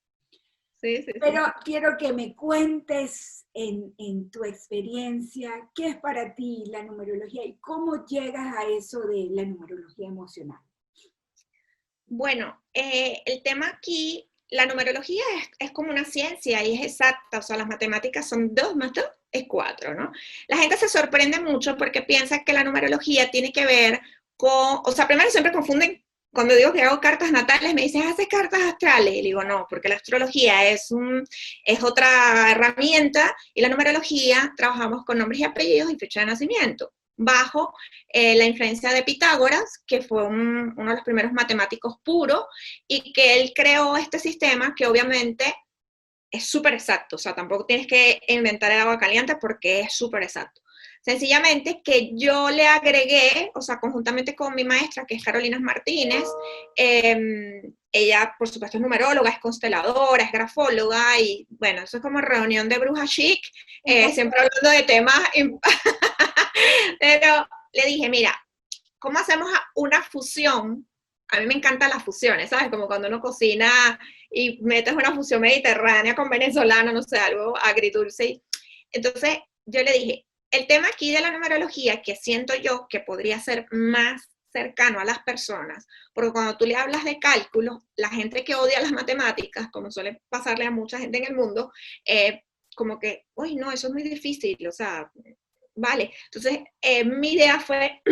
Sí, sí, Pero sí. quiero que me cuentes en tu experiencia qué es para ti la numerología y cómo llegas a eso de la numerología emocional. Bueno, el tema aquí, la numerología es como una ciencia y es exacta, o sea, las matemáticas son 2 más 2 es 4, ¿no? La gente se sorprende mucho porque piensa que la numerología tiene que ver con, o sea, primero siempre confunden, cuando digo que hago cartas natales, me dicen, ¿haces cartas astrales? Y le digo, no, porque la astrología es otra herramienta y la numerología trabajamos con nombres y apellidos y fecha de nacimiento bajo la influencia de Pitágoras, que fue uno de los primeros matemáticos puros, y que él creó este sistema que obviamente es súper exacto, o sea, tampoco tienes que inventar el agua caliente porque es súper exacto. Sencillamente que yo le agregué, o sea, conjuntamente con mi maestra, que es Carolina Martínez, ella, por supuesto, es numeróloga, es consteladora, es grafóloga, y bueno, eso es como reunión de bruja chic, siempre hablando de temas, pero le dije, mira, ¿cómo hacemos una fusión? A mí me encantan las fusiones, ¿sabes? Como cuando uno cocina y metes una fusión mediterránea con venezolano, no sé, algo agridulce. Entonces yo le dije, el tema aquí de la numerología, que siento yo que podría ser más cercano a las personas, porque cuando tú le hablas de cálculos, la gente que odia las matemáticas, como suele pasarle a mucha gente en el mundo, como que, uy, no, eso es muy difícil, o sea, vale. Entonces, mi idea fue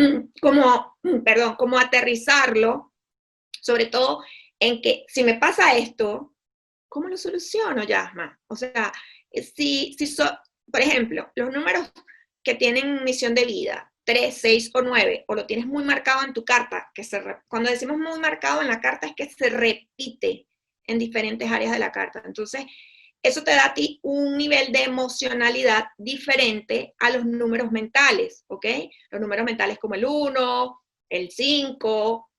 como, perdón, como aterrizarlo, sobre todo en que si me pasa esto, ¿cómo lo soluciono, Yasma? O sea, por ejemplo, los números que tienen misión de vida, 3, 6 o 9, o lo tienes muy marcado en tu carta, cuando decimos muy marcado en la carta es que se repite en diferentes áreas de la carta. Entonces, eso te da a ti un nivel de emocionalidad diferente a los números mentales, ¿ok? Los números mentales como el 1, el 5,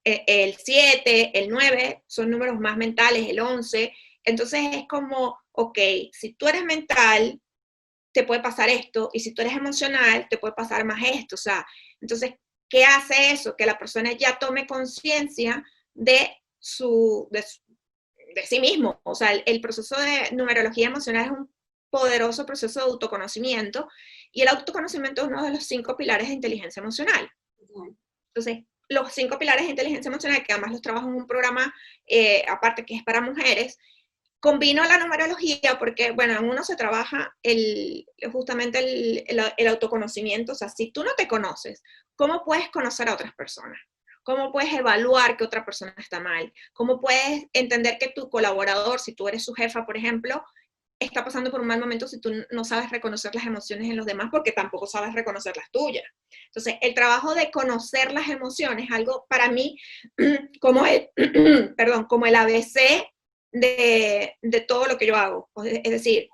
el 7, el 9, son números más mentales, el 11. Entonces es como, ok, si tú eres mental, te puede pasar esto, y si tú eres emocional, te puede pasar más esto. O sea, entonces, ¿qué hace eso? Que la persona ya tome conciencia de sí mismo. O sea, el proceso de numerología emocional es un poderoso proceso de autoconocimiento y el autoconocimiento es uno de los 5 pilares de inteligencia emocional. Entonces, los 5 pilares de inteligencia emocional, que además los trabajo en un programa aparte que es para mujeres, combino la numerología porque, bueno, en uno se trabaja justamente el autoconocimiento. O sea, si tú no te conoces, ¿cómo puedes conocer a otras personas? ¿Cómo puedes evaluar que otra persona está mal? ¿Cómo puedes entender que tu colaborador, si tú eres su jefa, por ejemplo, está pasando por un mal momento si tú no sabes reconocer las emociones en los demás porque tampoco sabes reconocer las tuyas? Entonces, el trabajo de conocer las emociones es algo para mí como como el ABC de todo lo que yo hago. Es decir,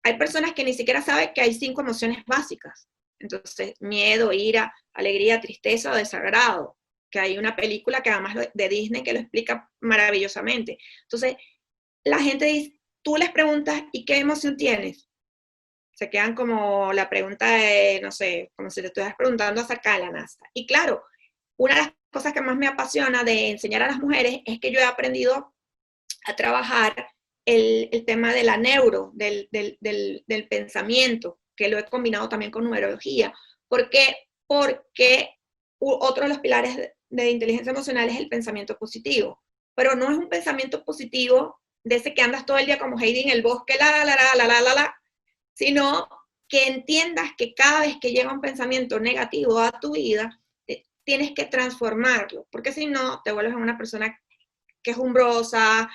hay personas que ni siquiera saben que hay 5 emociones básicas. Entonces, miedo, ira, alegría, tristeza o desagrado. Que hay una película que además de Disney que lo explica maravillosamente. Entonces, la gente dice, tú les preguntas, ¿y qué emoción tienes? Se quedan como la pregunta de, no sé, como si te estuvieras preguntando acerca de la NASA. Y claro, una de las cosas que más me apasiona de enseñar a las mujeres es que yo he aprendido a trabajar el tema de la del pensamiento, que lo he combinado también con numerología. ¿Por qué? Porque otro de los pilares de inteligencia emocional es el pensamiento positivo, pero no es un pensamiento positivo de ese que andas todo el día como Heidi en el bosque, sino que entiendas que cada vez que llega un pensamiento negativo a tu vida, tienes que transformarlo, porque si no, te vuelves una persona quejumbrosa,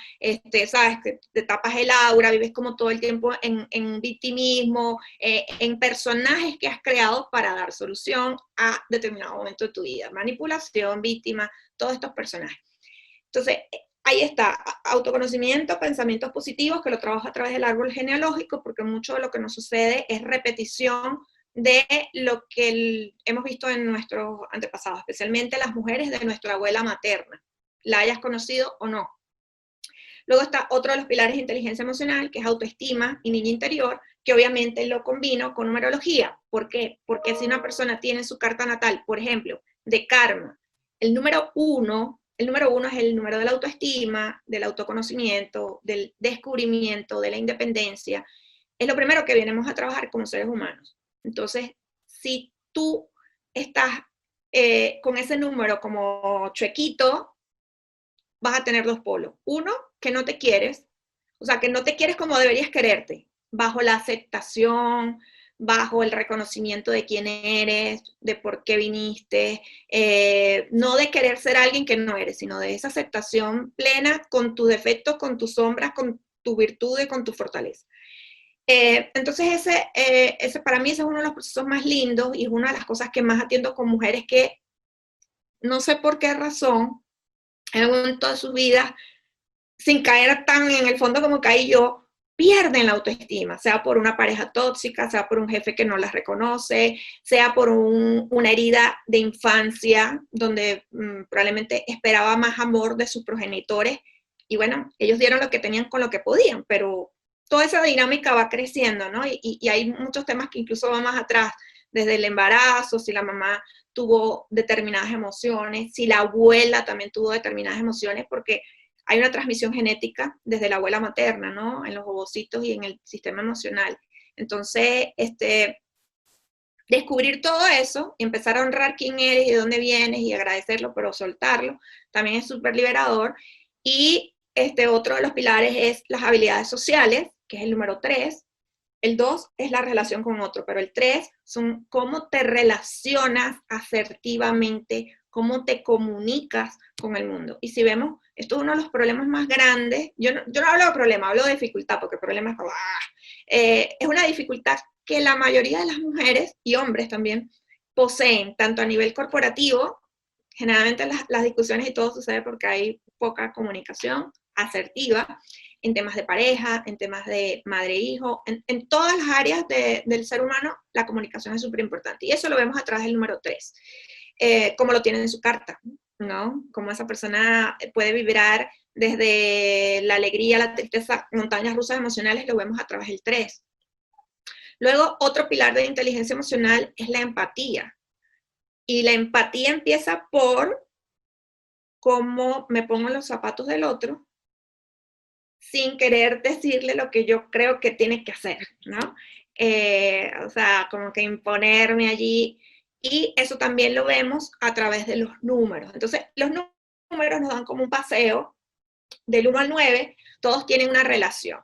sabes, que te tapas el aura, vives como todo el tiempo en victimismo, en personajes que has creado para dar solución a determinado momento de tu vida, manipulación, víctima, todos estos personajes. Entonces, ahí está, autoconocimiento, pensamientos positivos, que lo trabajo a través del árbol genealógico, porque mucho de lo que nos sucede es repetición de lo que hemos visto en nuestros antepasados, especialmente las mujeres de nuestra abuela materna, la hayas conocido o no. Luego está otro de los pilares de inteligencia emocional, que es autoestima y niño interior, que obviamente lo combino con numerología. ¿Por qué? Porque si una persona tiene su carta natal, por ejemplo, de karma, el número uno es el número de la autoestima, del autoconocimiento, del descubrimiento, de la independencia. Es lo primero que venimos a trabajar como seres humanos. Entonces, si tú estás con ese número como chuequito, vas a tener 2 polos. Uno, que no te quieres, o sea, que no te quieres como deberías quererte, bajo la aceptación, bajo el reconocimiento de quién eres, de por qué viniste, no de querer ser alguien que no eres, sino de esa aceptación plena con tus defectos, con tus sombras, con tu virtud y con tu fortaleza. Entonces ese para mí ese es uno de los procesos más lindos y es una de las cosas que más atiendo con mujeres que no sé por qué razón en algún momento de sus vidas, sin caer tan en el fondo como caí yo, pierden la autoestima, sea por una pareja tóxica, sea por un jefe que no las reconoce, sea por una herida de infancia donde probablemente esperaba más amor de sus progenitores y bueno, ellos dieron lo que tenían con lo que podían, pero toda esa dinámica va creciendo, ¿no? Y hay muchos temas que incluso van más atrás, desde el embarazo, si la mamá tuvo determinadas emociones, si la abuela también tuvo determinadas emociones, porque hay una transmisión genética desde la abuela materna, ¿no? En los ovocitos y en el sistema emocional. Entonces, descubrir todo eso, empezar a honrar quién eres y de dónde vienes y agradecerlo, pero soltarlo, también es súper liberador. Y otro de los pilares es las habilidades sociales, que es el número 3. El 2 es la relación con otro, pero el 3 son cómo te relacionas asertivamente, cómo te comunicas con el mundo. Y si vemos, esto es uno de los problemas más grandes, yo no hablo de problema, hablo de dificultad, porque el problema es una dificultad que la mayoría de las mujeres y hombres también poseen, tanto a nivel corporativo, generalmente las discusiones y todo sucede porque hay poca comunicación asertiva, en temas de pareja, en temas de madre-hijo, en todas las áreas del ser humano, la comunicación es súper importante. Y eso lo vemos a través del número 3, como lo tiene en su carta, ¿no? Como esa persona puede vibrar desde la alegría, la tristeza, montañas rusas emocionales, lo vemos a través del 3. Luego, otro pilar de inteligencia emocional es la empatía. Y la empatía empieza por cómo me pongo en los zapatos del otro sin querer decirle lo que yo creo que tiene que hacer, ¿no? O sea, como que imponerme allí. Y eso también lo vemos a través de los números. Entonces, los números nos dan como un paseo del 1 al 9, todos tienen una relación.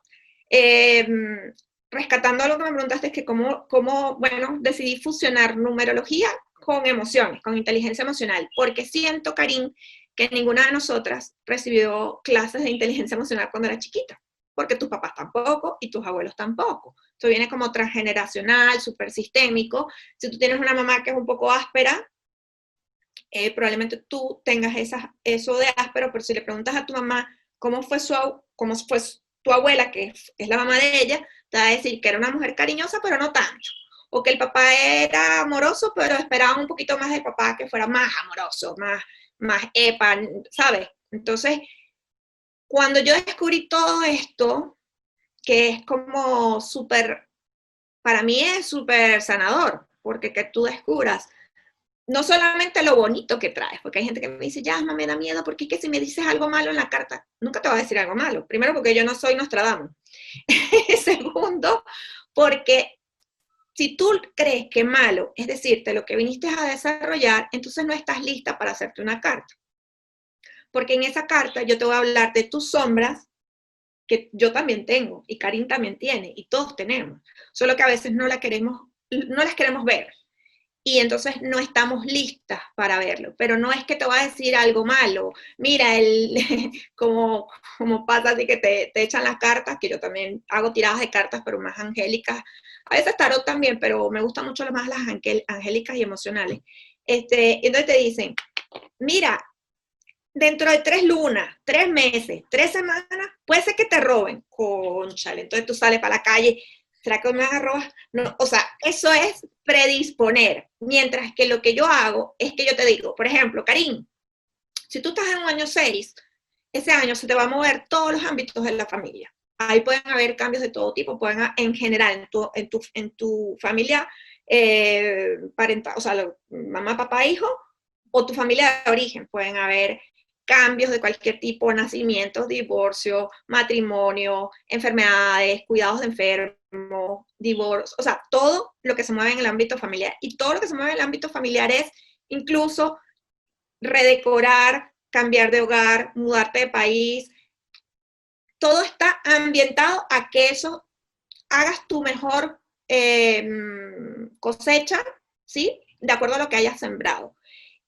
Rescatando lo que me preguntaste, es que bueno, decidí fusionar numerología con emociones, con inteligencia emocional, porque siento, Karin, que ninguna de nosotras recibió clases de inteligencia emocional cuando era chiquita, porque tus papás tampoco y tus abuelos tampoco. Esto viene como transgeneracional, súper sistémico. Si tú tienes una mamá que es un poco áspera, probablemente tú tengas eso de áspero, pero si le preguntas a tu mamá cómo fue tu abuela, que es la mamá de ella, te va a decir que era una mujer cariñosa, pero no tanto. O que el papá era amoroso, pero esperaban un poquito más del papá que fuera más amoroso, más epa, ¿sabes? Entonces, cuando yo descubrí todo esto, que es como súper, para mí es súper sanador, porque que tú descubras no solamente lo bonito que traes, porque hay gente que me dice, ya, me da miedo, porque es que si me dices algo malo en la carta, nunca te va a decir algo malo. Primero, porque yo no soy Nostradamus. Segundo, porque si tú crees que malo es decirte lo que viniste a desarrollar, entonces no estás lista para hacerte una carta. Porque en esa carta yo te voy a hablar de tus sombras, que yo también tengo, y Karin también tiene, y todos tenemos. Solo que a veces no las queremos ver. Y entonces no estamos listas para verlo, pero no es que te va a decir algo malo, mira, como pasa así que te echan las cartas, que yo también hago tiradas de cartas, pero más angélicas, a veces tarot también, pero me gustan mucho más las angélicas y emocionales. Entonces te dicen, mira, dentro de 3 lunas, 3 meses, 3 semanas, puede ser que te roben, cónchale, entonces tú sales para la calle, ¿será que me van a robar? No, o sea, eso es predisponer, mientras que lo que yo hago es que yo te digo, por ejemplo, Karin, si tú estás en un año 6, ese año se te va a mover todos los ámbitos de la familia. Ahí pueden haber cambios de todo tipo, en general, en tu familia parental, o sea, mamá, papá, hijo, o tu familia de origen, pueden haber cambios de cualquier tipo, nacimientos, divorcio, matrimonio, enfermedades, cuidados de enfermos, divorcio, o sea, todo lo que se mueve en el ámbito familiar. Y todo lo que se mueve en el ámbito familiar es incluso redecorar, cambiar de hogar, mudarte de país. Todo está ambientado a que eso hagas tu mejor cosecha, ¿sí? De acuerdo a lo que hayas sembrado.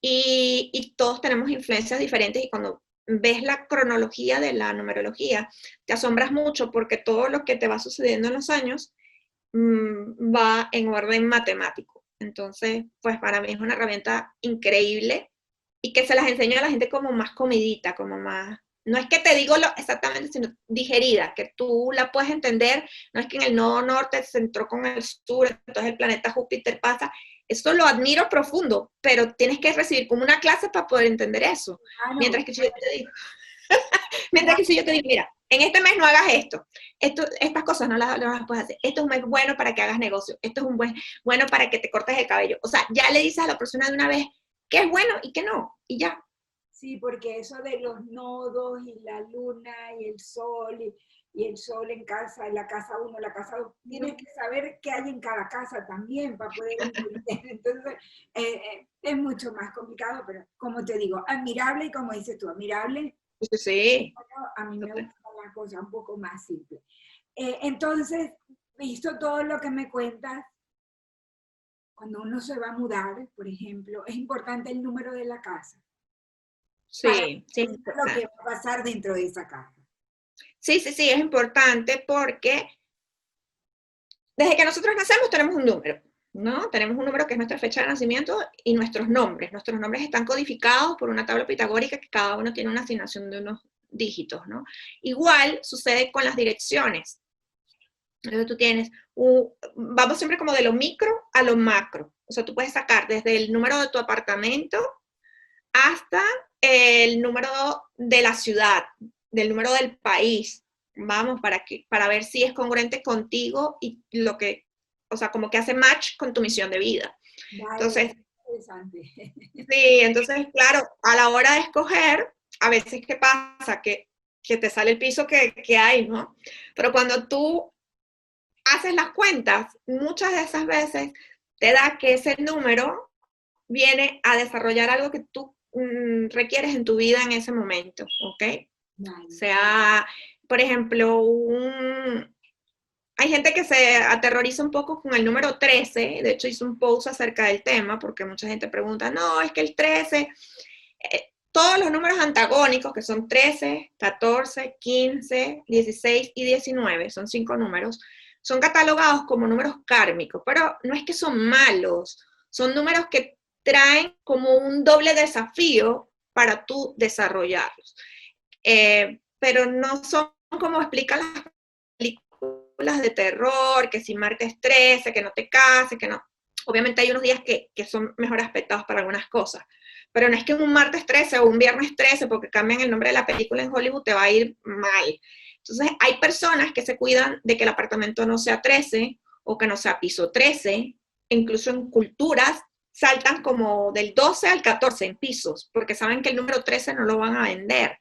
Y todos tenemos influencias diferentes y cuando ves la cronología de la numerología, te asombras mucho porque todo lo que te va sucediendo en los años va en orden matemático. Entonces, pues para mí es una herramienta increíble y que se las enseño a la gente como más comidita, como más, no es que te digo exactamente, sino digerida, que tú la puedes entender, no es que en el nodo norte se entró con el sur, entonces el planeta Júpiter pasa. Eso lo admiro profundo, pero tienes que recibir como una clase para poder entender eso. Ah, no. Mientras que si yo te digo, mira, en este mes no hagas estas cosas no las puedes hacer. Esto es un mes bueno para que hagas negocio. Esto es un bueno para que te cortes el cabello. O sea, ya le dices a la persona de una vez qué es bueno y qué no, y ya. Sí, porque eso de los nodos y la luna y el sol y el sol en casa, en la casa 1, la casa 2, tienes que saber qué hay en cada casa también para poder entender. Entonces, es mucho más complicado, pero como te digo, admirable y como dices tú, admirable. Sí. Bueno, a mí me gusta la cosa un poco más simple. Entonces, visto todo lo que me cuentas, cuando uno se va a mudar, por ejemplo, es importante el número de la casa. Sí, sí. Lo que va a pasar dentro de esa casa. Sí, es importante porque desde que nosotros nacemos tenemos un número, ¿no? Tenemos un número que es nuestra fecha de nacimiento y nuestros nombres. Nuestros nombres están codificados por una tabla pitagórica que cada uno tiene una asignación de unos dígitos, ¿no? Igual sucede con las direcciones. Entonces tú tienes, vamos siempre como de lo micro a lo macro. O sea, tú puedes sacar desde el número de tu apartamento hasta el número de la ciudad, del número del país, vamos, para ver si es congruente contigo y lo que, o sea, como que hace match con tu misión de vida. Vale, entonces, interesante. Sí, entonces, claro, a la hora de escoger, a veces, ¿qué pasa? Que te sale el piso que hay, ¿no? Pero cuando tú haces las cuentas, muchas de esas veces te da que ese número viene a desarrollar algo que tú requieres en tu vida en ese momento, ¿ok? Vale. O sea, por ejemplo, hay gente que se aterroriza un poco con el número 13, de hecho hice un post acerca del tema, porque mucha gente pregunta, no, es que el 13, todos los números antagónicos, que son 13, 14, 15, 16 y 19, son 5 números, son catalogados como números kármicos, pero no es que son malos, son números que traen como un doble desafío para tú desarrollarlos. Pero no son como explican las películas de terror, que si martes 13, que no te cases, que no. Obviamente hay unos días que son mejor aspectados para algunas cosas, pero no es que un martes 13 o un viernes 13, porque cambian el nombre de la película en Hollywood, te va a ir mal. Entonces hay personas que se cuidan de que el apartamento no sea 13 o que no sea piso 13, incluso en culturas saltan como del 12 al 14 en pisos, porque saben que el número 13 no lo van a vender.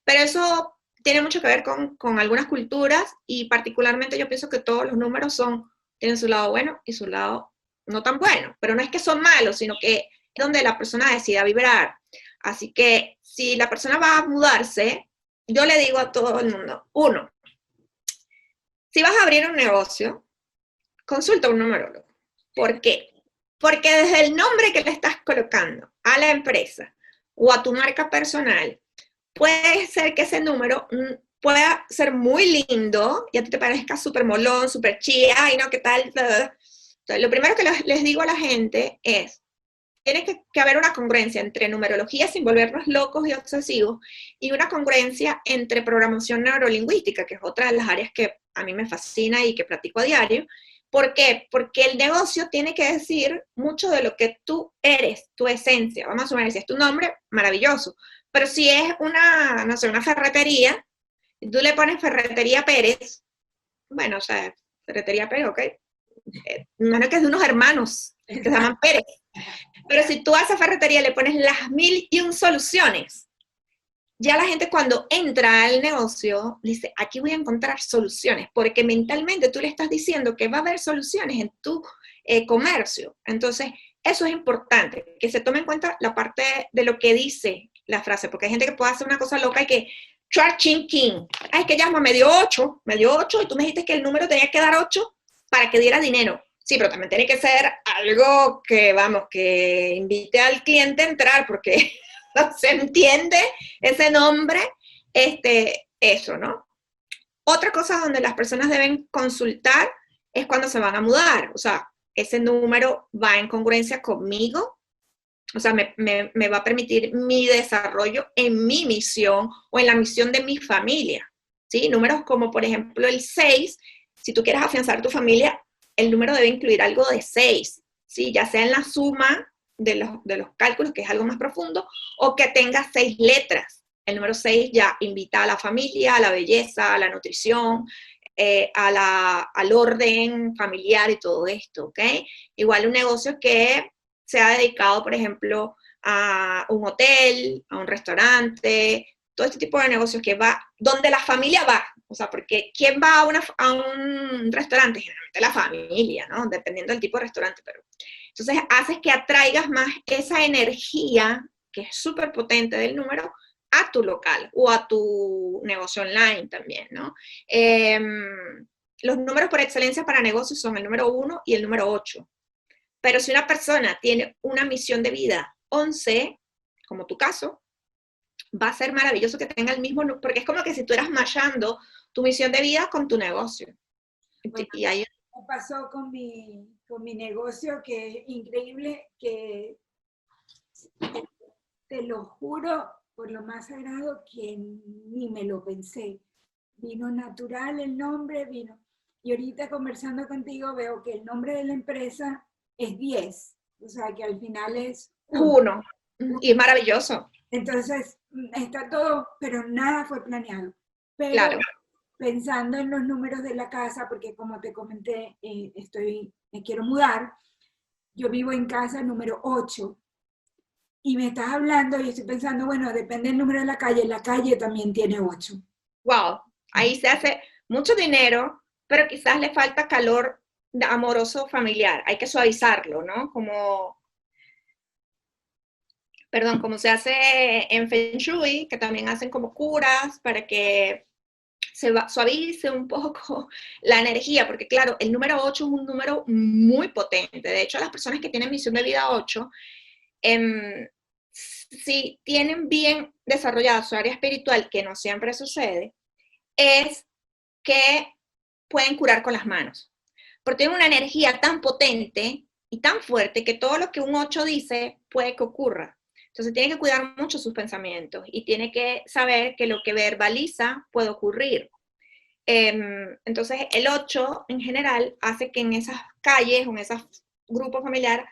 Pero eso tiene mucho que ver con algunas culturas y particularmente yo pienso que todos los números tienen su lado bueno y su lado no tan bueno, pero no es que son malos, sino que es donde la persona decida vibrar. Así que si la persona va a mudarse, yo le digo a todo el mundo, uno, si vas a abrir un negocio, consulta a un numerólogo. ¿Por qué? Porque desde el nombre que le estás colocando a la empresa o a tu marca personal, puede ser que ese número pueda ser muy lindo y a ti te parezca súper molón, súper chía, y no, ¿qué tal? Entonces, lo primero que les digo a la gente es, tiene que haber una congruencia entre numerología sin volvernos locos y obsesivos y una congruencia entre programación neurolingüística, que es otra de las áreas que a mí me fascina y que practico a diario. ¿Por qué? Porque el negocio tiene que decir mucho de lo que tú eres, tu esencia. Vamos a suponer, si es tu nombre, maravilloso. Pero si es una, no sé, una ferretería, y tú le pones Ferretería Pérez, bueno, o sea, Ferretería Pérez, ok. Menos que es de unos hermanos que se llaman Pérez. Pero si tú a esa ferretería le pones las 1001 soluciones, ya la gente cuando entra al negocio dice, aquí voy a encontrar soluciones, porque mentalmente tú le estás diciendo que va a haber soluciones en tu comercio. Entonces, eso es importante, que se tome en cuenta la parte de lo que dice la frase, porque hay gente que puede hacer una cosa loca y que, Charching King, es que llama, me dio 8, y tú me dijiste que el número tenía que dar 8 para que diera dinero. Sí, pero también tiene que ser algo que, vamos, que invite al cliente a entrar, porque no se entiende ese nombre, eso, ¿no? Otra cosa donde las personas deben consultar es cuando se van a mudar, o sea, ese número va en congruencia conmigo, o sea, me va a permitir mi desarrollo en mi misión o en la misión de mi familia, ¿sí? Números como, por ejemplo, el 6, si tú quieres afianzar tu familia, el número debe incluir algo de 6, ¿sí? Ya sea en la suma de los cálculos, que es algo más profundo, o que tenga 6 letras. El número 6 ya invita a la familia, a la belleza, a la nutrición, al orden familiar y todo esto, ¿ok? Igual un negocio que se ha dedicado, por ejemplo, a un hotel, a un restaurante, todo este tipo de negocios que va, donde la familia va, o sea, porque ¿quién va a un restaurante? Generalmente la familia, ¿no? Dependiendo del tipo de restaurante, pero entonces haces que atraigas más esa energía, que es súper potente del número, a tu local o a tu negocio online también, ¿no? Los números por excelencia para negocios son el número 1 y el número 8. Pero si una persona tiene una misión de vida 11, como tu caso, va a ser maravilloso que tenga el mismo, porque es como que si tú eras machando tu misión de vida con tu negocio. Bueno, y ahí... me pasó con mi negocio, que es increíble, que te lo juro por lo más sagrado que ni me lo pensé. Vino natural el nombre, vino. Y ahorita conversando contigo veo que el nombre de la empresa es 10, o sea que al final es 1. 1. Y es maravilloso. Entonces, está todo, pero nada fue planeado. Pero Claro. pensando en los números de la casa, porque como te comenté, me quiero mudar, yo vivo en casa número 8, y me estás hablando y estoy pensando, bueno, depende del número de la calle también tiene 8. Wow, ahí se hace mucho dinero, pero quizás le falta calor amoroso familiar, hay que suavizarlo, ¿no? Como perdón, como se hace en Feng Shui, que también hacen como curas para que suavice un poco la energía, porque claro, el número 8 es un número muy potente. De hecho, las personas que tienen misión de vida 8, si tienen bien desarrollada su área espiritual, que no siempre sucede, es que pueden curar con las manos. Porque tienen una energía tan potente y tan fuerte que todo lo que un 8 dice puede que ocurra. Entonces tiene que cuidar mucho sus pensamientos y tiene que saber que lo que verbaliza puede ocurrir. Entonces el 8 en general hace que en esas calles o en esos grupos familiares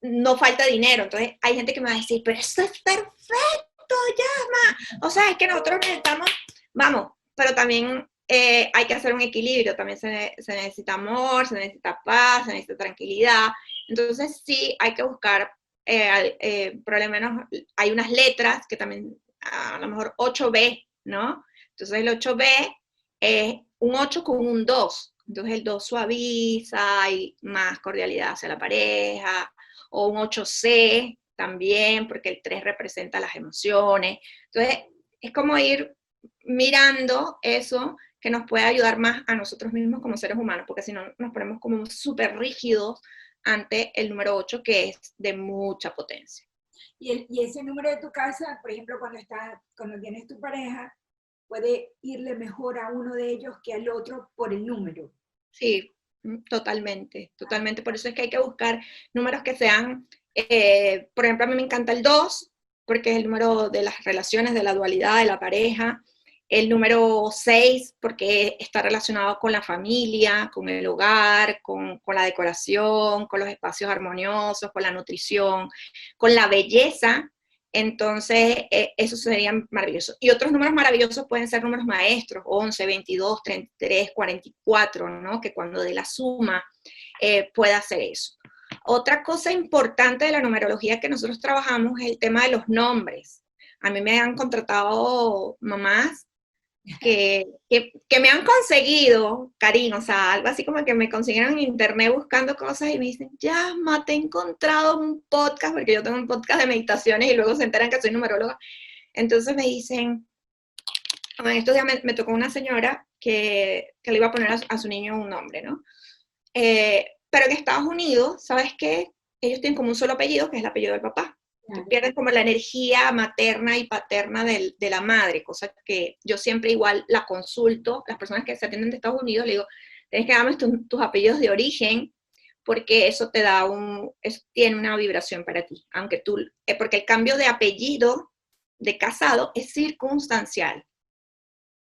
no falta dinero. Entonces hay gente que me va a decir, pero esto es perfecto, llama. O sea, es que nosotros necesitamos, vamos, pero también hay que hacer un equilibrio. También se necesita amor, se necesita paz, se necesita tranquilidad. Entonces sí hay que buscar, por lo menos hay unas letras que también, a lo mejor 8B, ¿no? Entonces el 8B es un 8 con un 2. Entonces el 2 suaviza, hay más cordialidad hacia la pareja, o un 8C también, porque el 3 representa las emociones. Entonces es como ir mirando eso que nos puede ayudar más a nosotros mismos como seres humanos, porque si no nos ponemos como súper rígidos ante el número 8, que es de mucha potencia. Y ese número de tu casa, por ejemplo, cuando tienes tu pareja, puede irle mejor a uno de ellos que al otro por el número. Sí, totalmente, totalmente. Por eso es que hay que buscar números que sean, por ejemplo, a mí me encanta el 2, porque es el número de las relaciones, de la dualidad, de la pareja. El número 6, porque está relacionado con la familia, con el hogar, con la decoración, con los espacios armoniosos, con la nutrición, con la belleza. Entonces, eso sería maravilloso. Y otros números maravillosos pueden ser números maestros, 11, 22, 33, 44, ¿no? Que cuando de la suma pueda hacer eso. Otra cosa importante de la numerología que nosotros trabajamos es el tema de los nombres. A mí me han contratado mamás que me han conseguido, Karin, o sea, algo así como que me consiguieron en internet buscando cosas y me dicen, Yasma, te he encontrado un podcast, porque yo tengo un podcast de meditaciones y luego se enteran que soy numeróloga. Entonces me dicen, en estos días me tocó una señora que le iba a poner a su niño un nombre, ¿no? Pero en Estados Unidos, ¿sabes qué? Ellos tienen como un solo apellido, que es el apellido del papá. Claro. Pierden como la energía materna y paterna de la madre, cosa que yo siempre igual la consulto, las personas que se atienden de Estados Unidos, le digo, tienes que darme tus apellidos de origen, porque eso te da eso tiene una vibración para ti, aunque porque el cambio de apellido de casado es circunstancial.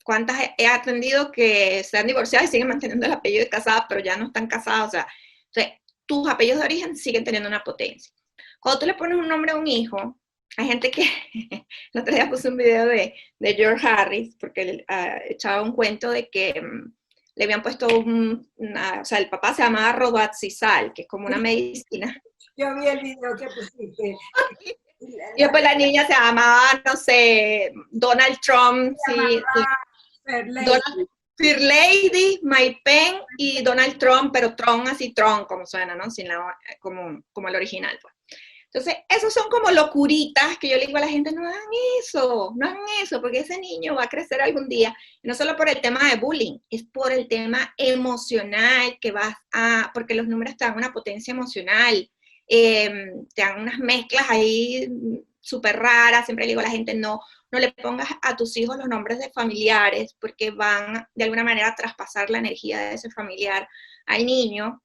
¿Cuántas he atendido que se han divorciado y siguen manteniendo el apellido de casada, pero ya no están casadas? O sea, entonces, tus apellidos de origen siguen teniendo una potencia. Cuando tú le pones un nombre a un hijo, hay gente que, el otro día puse un video de George Harris, porque él echaba un cuento de que le habían puesto o sea, el papá se llamaba Robaxisal, que es como una medicina. Yo vi el video que pusiste. Y después la niña se llamaba, no sé, Donald Trump, sí, Donald Fair Lady, My Pen y Donald Trump, pero Trump así, Trump, como suena, ¿no? Sin como el original, pues. Entonces, esos son como locuritas que yo le digo a la gente, no hagan eso, porque ese niño va a crecer algún día, y no solo por el tema de bullying, es por el tema emocional, porque los números te dan una potencia emocional, te dan unas mezclas ahí súper raras. Siempre le digo a la gente, no le pongas a tus hijos los nombres de familiares, porque van de alguna manera a traspasar la energía de ese familiar al niño.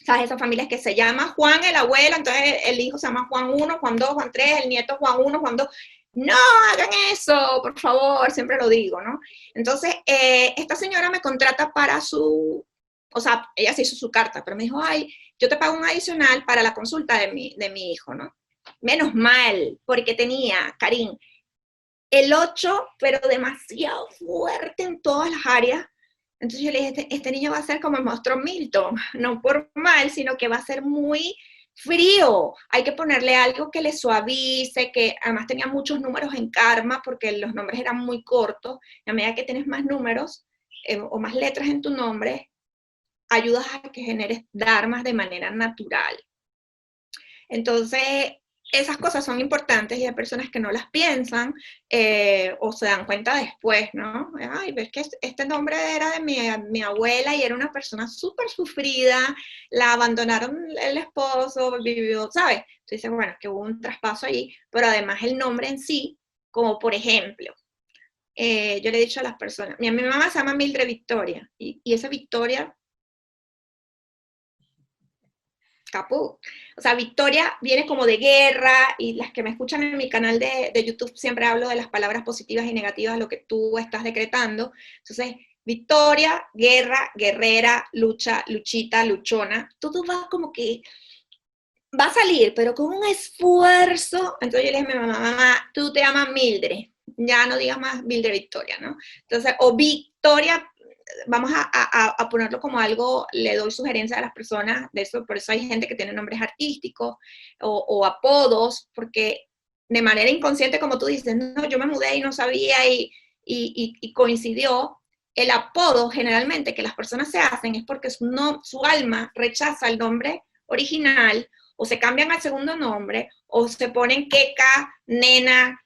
¿Sabes? Esas familias que se llama Juan el abuelo, entonces el hijo se llama Juan 1, Juan 2, Juan 3, el nieto Juan 1, Juan 2. No hagan eso, por favor, siempre lo digo, ¿no? Entonces, esta señora me contrata para o sea, ella se hizo su carta, pero me dijo, ay, yo te pago un adicional para la consulta de mi hijo, ¿no? Menos mal, porque tenía, Karin, el 8, pero demasiado fuerte en todas las áreas. Entonces yo le dije, este niño va a ser como el monstruo Milton, no por mal, sino que va a ser muy frío. Hay que ponerle algo que le suavice, que además tenía muchos números en karma, porque los nombres eran muy cortos. Y a medida que tienes más números o más letras en tu nombre, ayudas a que generes dharmas de manera natural. Entonces, esas cosas son importantes y hay personas que no las piensan o se dan cuenta después, ¿no? Ay, ves que este nombre era de mi abuela y era una persona súper sufrida, la abandonaron el esposo, vivió, ¿sabes? Entonces, bueno, que hubo un traspaso ahí, pero además el nombre en sí, como por ejemplo, yo le he dicho a las personas, mi mamá se llama Mildred Victoria y esa Victoria caput. O sea, victoria viene como de guerra, y las que me escuchan en mi canal de YouTube siempre hablo de las palabras positivas y negativas, lo que tú estás decretando. Entonces, victoria, guerra, guerrera, lucha, luchita, luchona. Todo va como que va a salir, pero con un esfuerzo. Entonces yo le dije a mi mamá, tú te llamas Mildred, ya no digas más Mildred Victoria, ¿no? Entonces, o Victoria, vamos a ponerlo como algo, le doy sugerencia a las personas de eso, por eso hay gente que tiene nombres artísticos o apodos, porque de manera inconsciente, como tú dices, no, yo me mudé y no sabía y coincidió. El apodo generalmente que las personas se hacen es porque su alma rechaza el nombre original, o se cambian al segundo nombre, o se ponen Keka, Nena,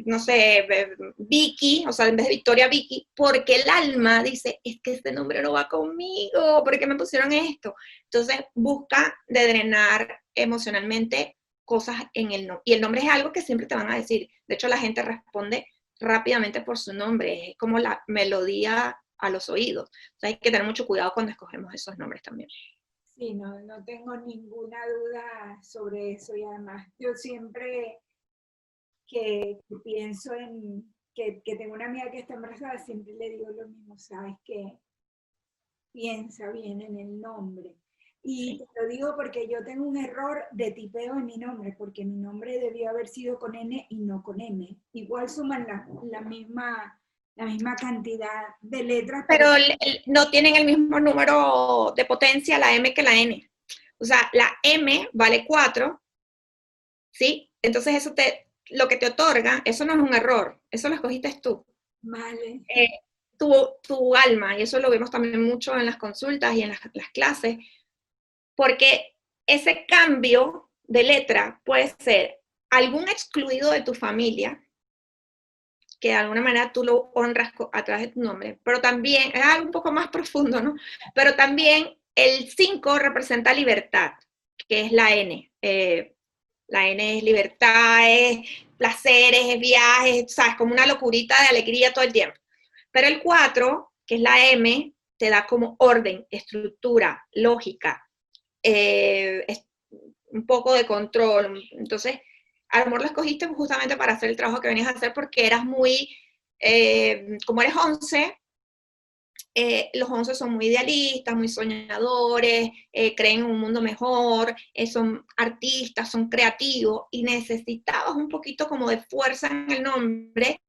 no sé, Vicky, o sea, en vez de Victoria, Vicky, porque el alma dice, es que este nombre no va conmigo, ¿por qué me pusieron esto? Entonces busca de drenar emocionalmente cosas en el nombre, y el nombre es algo que siempre te van a decir, de hecho la gente responde rápidamente por su nombre, es como la melodía a los oídos, o sea, hay que tener mucho cuidado cuando escogemos esos nombres también. Sí, no tengo ninguna duda sobre eso, y además yo siempre que pienso en que tengo una amiga que está embarazada, siempre le digo lo mismo, sabes que piensa bien en el nombre. Y Sí. te lo digo porque yo tengo un error de tipeo en mi nombre, porque mi nombre debió haber sido con N y no con M. Igual suman la misma cantidad de letras, pero Pero no tienen el mismo número de potencia la M que la N. O sea, la M vale 4, ¿sí? Entonces lo que te otorga, eso no es un error, eso lo escogiste tú. vale. Eh, tu alma, y eso lo vemos también mucho en las consultas y en las clases, porque ese cambio de letra puede ser algún excluido de tu familia, que de alguna manera tú lo honras a través de tu nombre, pero también es algo un poco más profundo, ¿no? Pero también el 5 representa libertad, que es la N. La N es libertad, es placeres, es viajes, ¿sabes? Como una locurita de alegría todo el tiempo. Pero el 4, que es la M, te da como orden, estructura, lógica, un poco de control. Entonces, a lo mejor lo escogiste justamente para hacer el trabajo que venías a hacer porque eras muy, como eres 11, los 11 son muy idealistas, muy soñadores, creen en un mundo mejor, son artistas, son creativos y necesitabas un poquito como de fuerza en el nombre,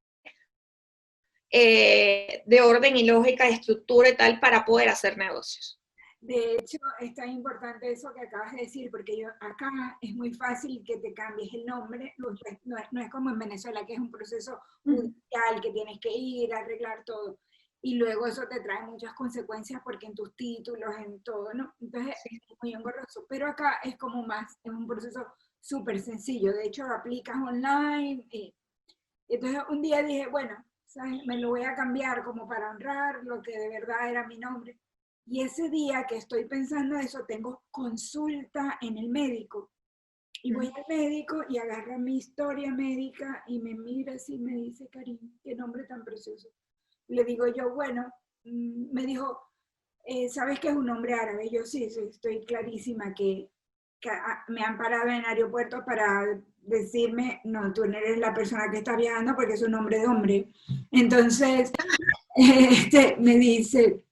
de orden y lógica y estructura y tal para poder hacer negocios. De hecho, es tan importante eso que acabas de decir, porque acá es muy fácil que te cambies el nombre, no es como en Venezuela, que es un proceso judicial, que tienes que ir a arreglar todo, y luego eso te trae muchas consecuencias porque en tus títulos, en todo, ¿no? Entonces Sí. es muy engorroso, pero acá es como más, es un proceso súper sencillo, de hecho lo aplicas online, y entonces un día dije, bueno, ¿sabes? Me lo voy a cambiar como para honrar lo que de verdad era mi nombre. Y ese día que estoy pensando eso, tengo consulta en el médico. Y voy al médico y agarra mi historia médica y me mira así y me dice, Karim, qué nombre tan precioso. Le digo yo, bueno, me dijo, ¿sabes que es un nombre árabe? Yo sí, estoy clarísima que me han parado en aeropuertos para decirme, no, tú no eres la persona que está viajando porque es un nombre de hombre. Entonces, me dice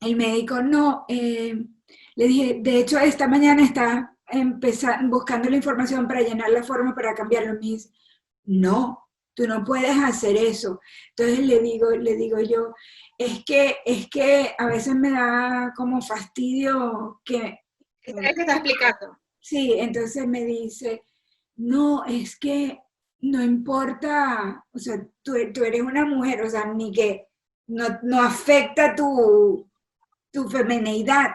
el médico, no, le dije, de hecho, esta mañana está buscando la información para llenar la forma para cambiarlo. Me dice, no, tú no puedes hacer eso. Entonces le digo yo, es que a veces me da como fastidio que... ¿Qué te está explicando? Sí, entonces me dice, no, es que no importa, o sea, tú eres una mujer, o sea, ni que no afecta tu femineidad.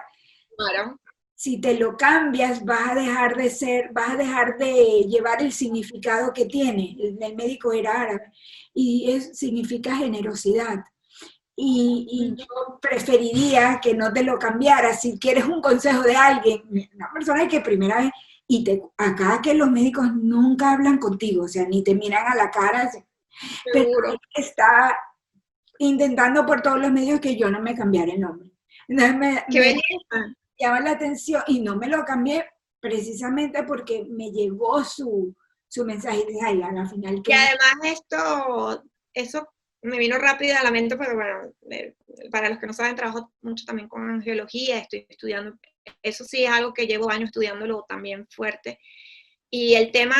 Claro. si te lo cambias, vas a dejar de ser, vas a dejar de llevar el significado que tiene. El médico era árabe y significa generosidad. Y yo preferiría que no te lo cambiaras. Si quieres un consejo de alguien, una persona que primera vez, acá que los médicos nunca hablan contigo, o sea, ni te miran a la cara, pero Seguro. él está intentando por todos los medios que yo no me cambiara el nombre. Entonces ¡Qué belleza! llama la atención y no me lo cambié precisamente porque me llegó su mensaje y dije, ay, al final Y que me... además eso me vino rápido a la mente, pero bueno, para los que no saben, trabajo mucho también con angiología, estoy estudiando, eso sí es algo que llevo años estudiándolo también fuerte. Y el tema,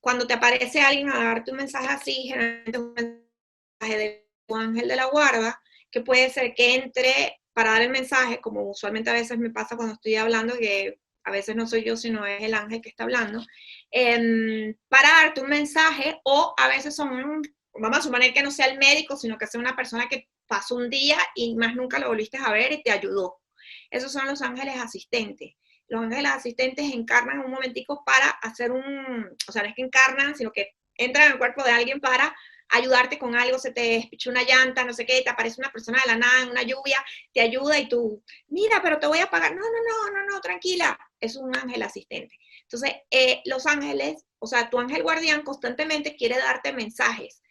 cuando te aparece alguien a darte un mensaje así, generalmente es un mensaje de un ángel de la guarda, que puede ser que entre para dar el mensaje, como usualmente a veces me pasa cuando estoy hablando, que a veces no soy yo, sino es el ángel que está hablando, para darte un mensaje, o a veces vamos a suponer que no sea el médico, sino que sea una persona que pasó un día y más nunca lo volviste a ver y te ayudó. Esos son los ángeles asistentes. Los ángeles asistentes encarnan un momentico para hacer o sea, no es que encarnan, sino que entran en el cuerpo de alguien para ayudarte con algo, se te despichó una llanta, no sé qué, te aparece una persona de la nada en una lluvia, te ayuda y tú, mira, pero te voy a pagar. No, tranquila. Es un ángel asistente. Entonces, los ángeles, o sea, tu ángel guardián constantemente quiere darte mensajes,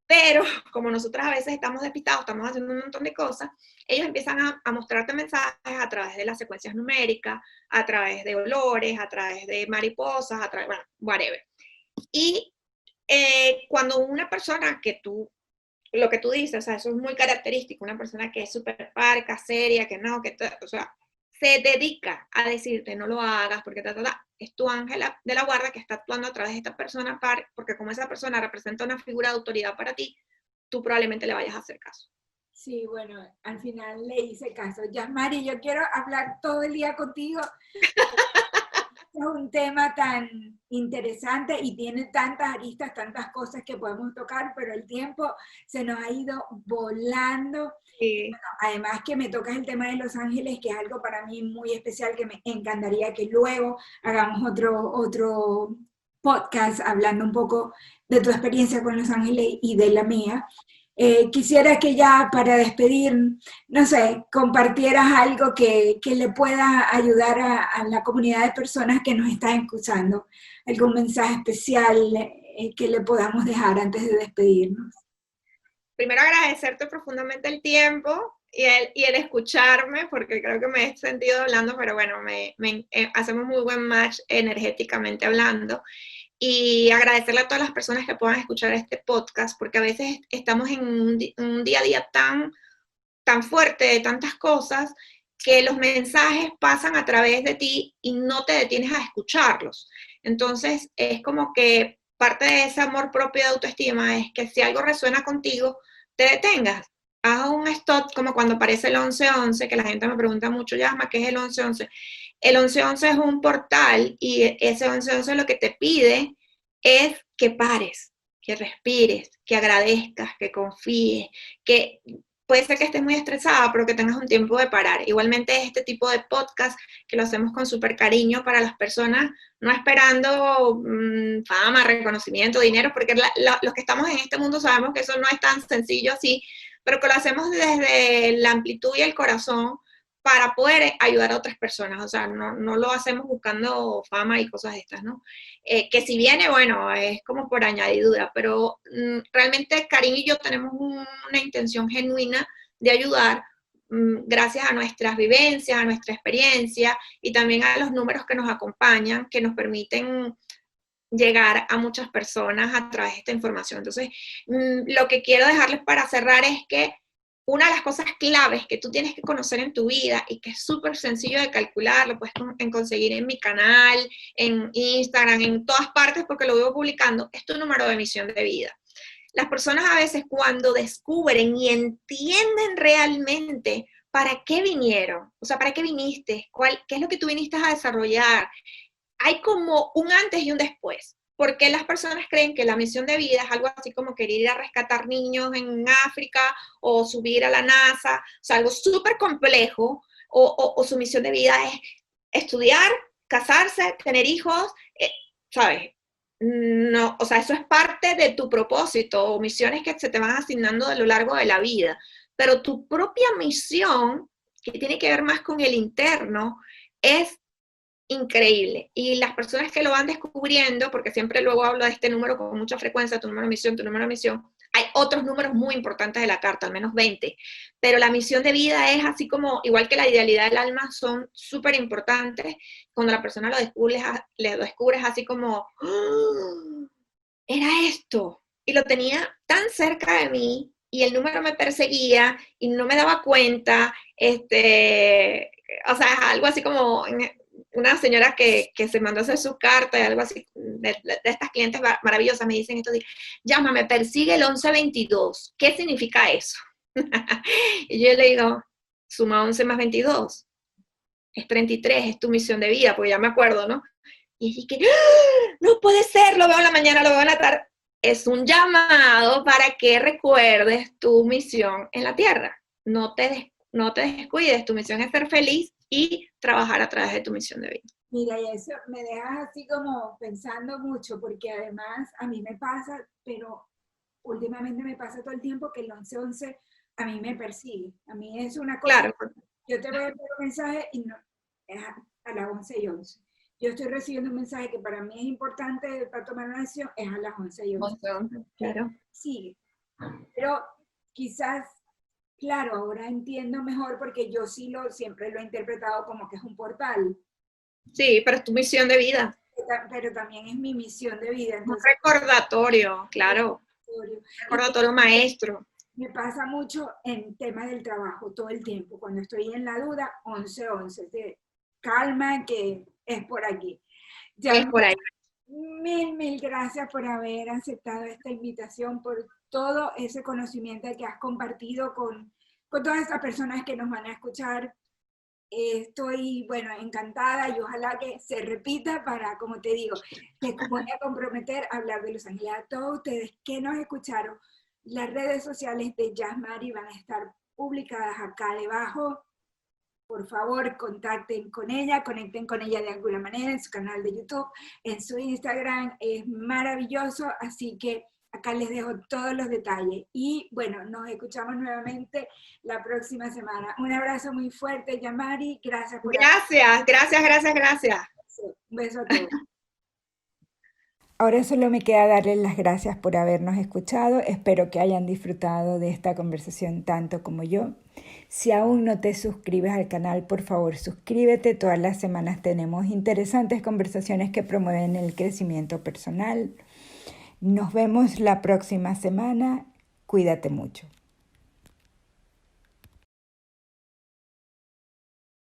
pero como nosotros a veces estamos despistados, estamos haciendo un montón de cosas, ellos empiezan a mostrarte mensajes a través de las secuencias numéricas, a través de olores, a través de mariposas, a través, bueno, whatever. Y cuando una persona lo que tú dices, o sea, eso es muy característico, una persona que es súper parca, seria, que no, o sea, se dedica a decirte no lo hagas porque es tu ángel de la guarda que está actuando a través de esta persona, porque como esa persona representa una figura de autoridad para ti, tú probablemente le vayas a hacer caso. Sí, bueno, al final le hice caso. Yasmari, yo quiero hablar todo el día contigo. Es un tema tan interesante y tiene tantas aristas, tantas cosas que podemos tocar, pero el tiempo se nos ha ido volando. Sí. Además que me tocas el tema de Los Ángeles, que es algo para mí muy especial, que me encantaría que luego hagamos otro podcast hablando un poco de tu experiencia con Los Ángeles y de la mía. Quisiera que ya para despedir, no sé, compartieras algo que le pueda ayudar a la comunidad de personas que nos están escuchando, algún mensaje especial que le podamos dejar antes de despedirnos. Primero agradecerte profundamente el tiempo y el escucharme, porque creo que me he sentido hablando, pero bueno, hacemos muy buen match energéticamente hablando. Y agradecerle a todas las personas que puedan escuchar este podcast, porque a veces estamos en un día a día tan fuerte de tantas cosas que los mensajes pasan a través de ti y no te detienes a escucharlos. Entonces, es como que parte de ese amor propio de autoestima es que si algo resuena contigo, te detengas. Haz un stop, como cuando aparece el 1111, que la gente me pregunta mucho, Yasma, ¿qué es el 1111? El 1111 es un portal y ese 1111 lo que te pide es que pares, que respires, que agradezcas, que confíes, que puede ser que estés muy estresada, pero que tengas un tiempo de parar. Igualmente este tipo de podcast que lo hacemos con súper cariño para las personas, no esperando fama, reconocimiento, dinero, porque los que estamos en este mundo sabemos que eso no es tan sencillo así, pero que lo hacemos desde la amplitud y el corazón para poder ayudar a otras personas. O sea, no lo hacemos buscando fama y cosas de estas, ¿no? Que si viene, bueno, es como por añadidura, pero realmente Karim y yo tenemos una intención genuina de ayudar gracias a nuestras vivencias, a nuestra experiencia y también a los números que nos acompañan, que nos permiten llegar a muchas personas a través de esta información. Entonces, lo que quiero dejarles para cerrar es que una de las cosas claves que tú tienes que conocer en tu vida y que es súper sencillo de calcular, lo puedes conseguir en mi canal, en Instagram, en todas partes porque lo vivo publicando, es tu número de emisión de vida. Las personas a veces cuando descubren y entienden realmente para qué vinieron, o sea, para qué viniste, qué es lo que tú viniste a desarrollar, hay como un antes y un después. Porque las personas creen que la misión de vida es algo así como querer ir a rescatar niños en África o subir a la NASA, o sea, algo súper complejo, o su misión de vida es estudiar, casarse, tener hijos, ¿sabes? No, o sea, eso es parte de tu propósito o misiones que se te van asignando a lo largo de la vida. Pero tu propia misión, que tiene que ver más con el interno, es increíble. Y las personas que lo van descubriendo, porque siempre luego hablo de este número con mucha frecuencia, tu número de misión, hay otros números muy importantes de la carta, al menos 20, pero la misión de vida es así como, igual que la idealidad del alma, son súper importantes. Cuando la persona lo descubres así como, ¡oh! Era esto, y lo tenía tan cerca de mí, y el número me perseguía, y no me daba cuenta, o sea, algo así como una señora que se mandó a hacer su carta y algo así, de estas clientes maravillosas, me dicen esto, llama, me persigue el 1122, ¿qué significa eso? Y yo le digo, suma 11 más 22, es 33, es tu misión de vida, porque ya me acuerdo, ¿no? Y dije, ¡ah! No puede ser, lo veo en la mañana, lo veo en la tarde. Es un llamado para que recuerdes tu misión en la tierra. No te descuides, tu misión es ser feliz y trabajar a través de tu misión de vida. Mira, y eso me dejas así como pensando mucho, porque además a mí me pasa, pero últimamente me pasa todo el tiempo que el 1111 a mí me persigue. A mí es una cosa, Claro, yo te voy a enviar un mensaje y no, es a las 11:11. Yo estoy recibiendo un mensaje que para mí es importante para tomar una decisión, es a las 11:11. claro. Sigue. Pero quizás, claro, ahora entiendo mejor porque yo sí siempre lo he interpretado como que es un portal. Sí, pero es tu misión de vida. Pero también es mi misión de vida. Un Entonces, recordatorio, claro. y Recordatorio maestro. me pasa mucho en temas del trabajo todo el tiempo. Cuando estoy en la duda, 11:11. Calma que es por aquí. Es Ya, por ahí. mil gracias por haber aceptado esta invitación, por todo ese conocimiento que has compartido con todas estas personas que nos van a escuchar. Estoy, bueno, encantada y ojalá que se repita para, como te digo, te voy a comprometer a hablar de Los Ángeles. A todos ustedes que nos escucharon, las redes sociales de Jazz Mari van a estar publicadas acá debajo. Por favor, contacten con ella, conecten con ella de alguna manera en su canal de YouTube, en su Instagram, es maravilloso, así que acá les dejo todos los detalles. Y bueno, nos escuchamos nuevamente la próxima semana. Un abrazo muy fuerte, Yamari, gracias por Gracias, gracias, gracias, gracias. un beso a todos. Ahora solo me queda darles las gracias por habernos escuchado. Espero que hayan disfrutado de esta conversación tanto como yo. Si aún no te suscribes al canal, por favor suscríbete. Todas las semanas tenemos interesantes conversaciones que promueven el crecimiento personal. Nos vemos la próxima semana. Cuídate mucho.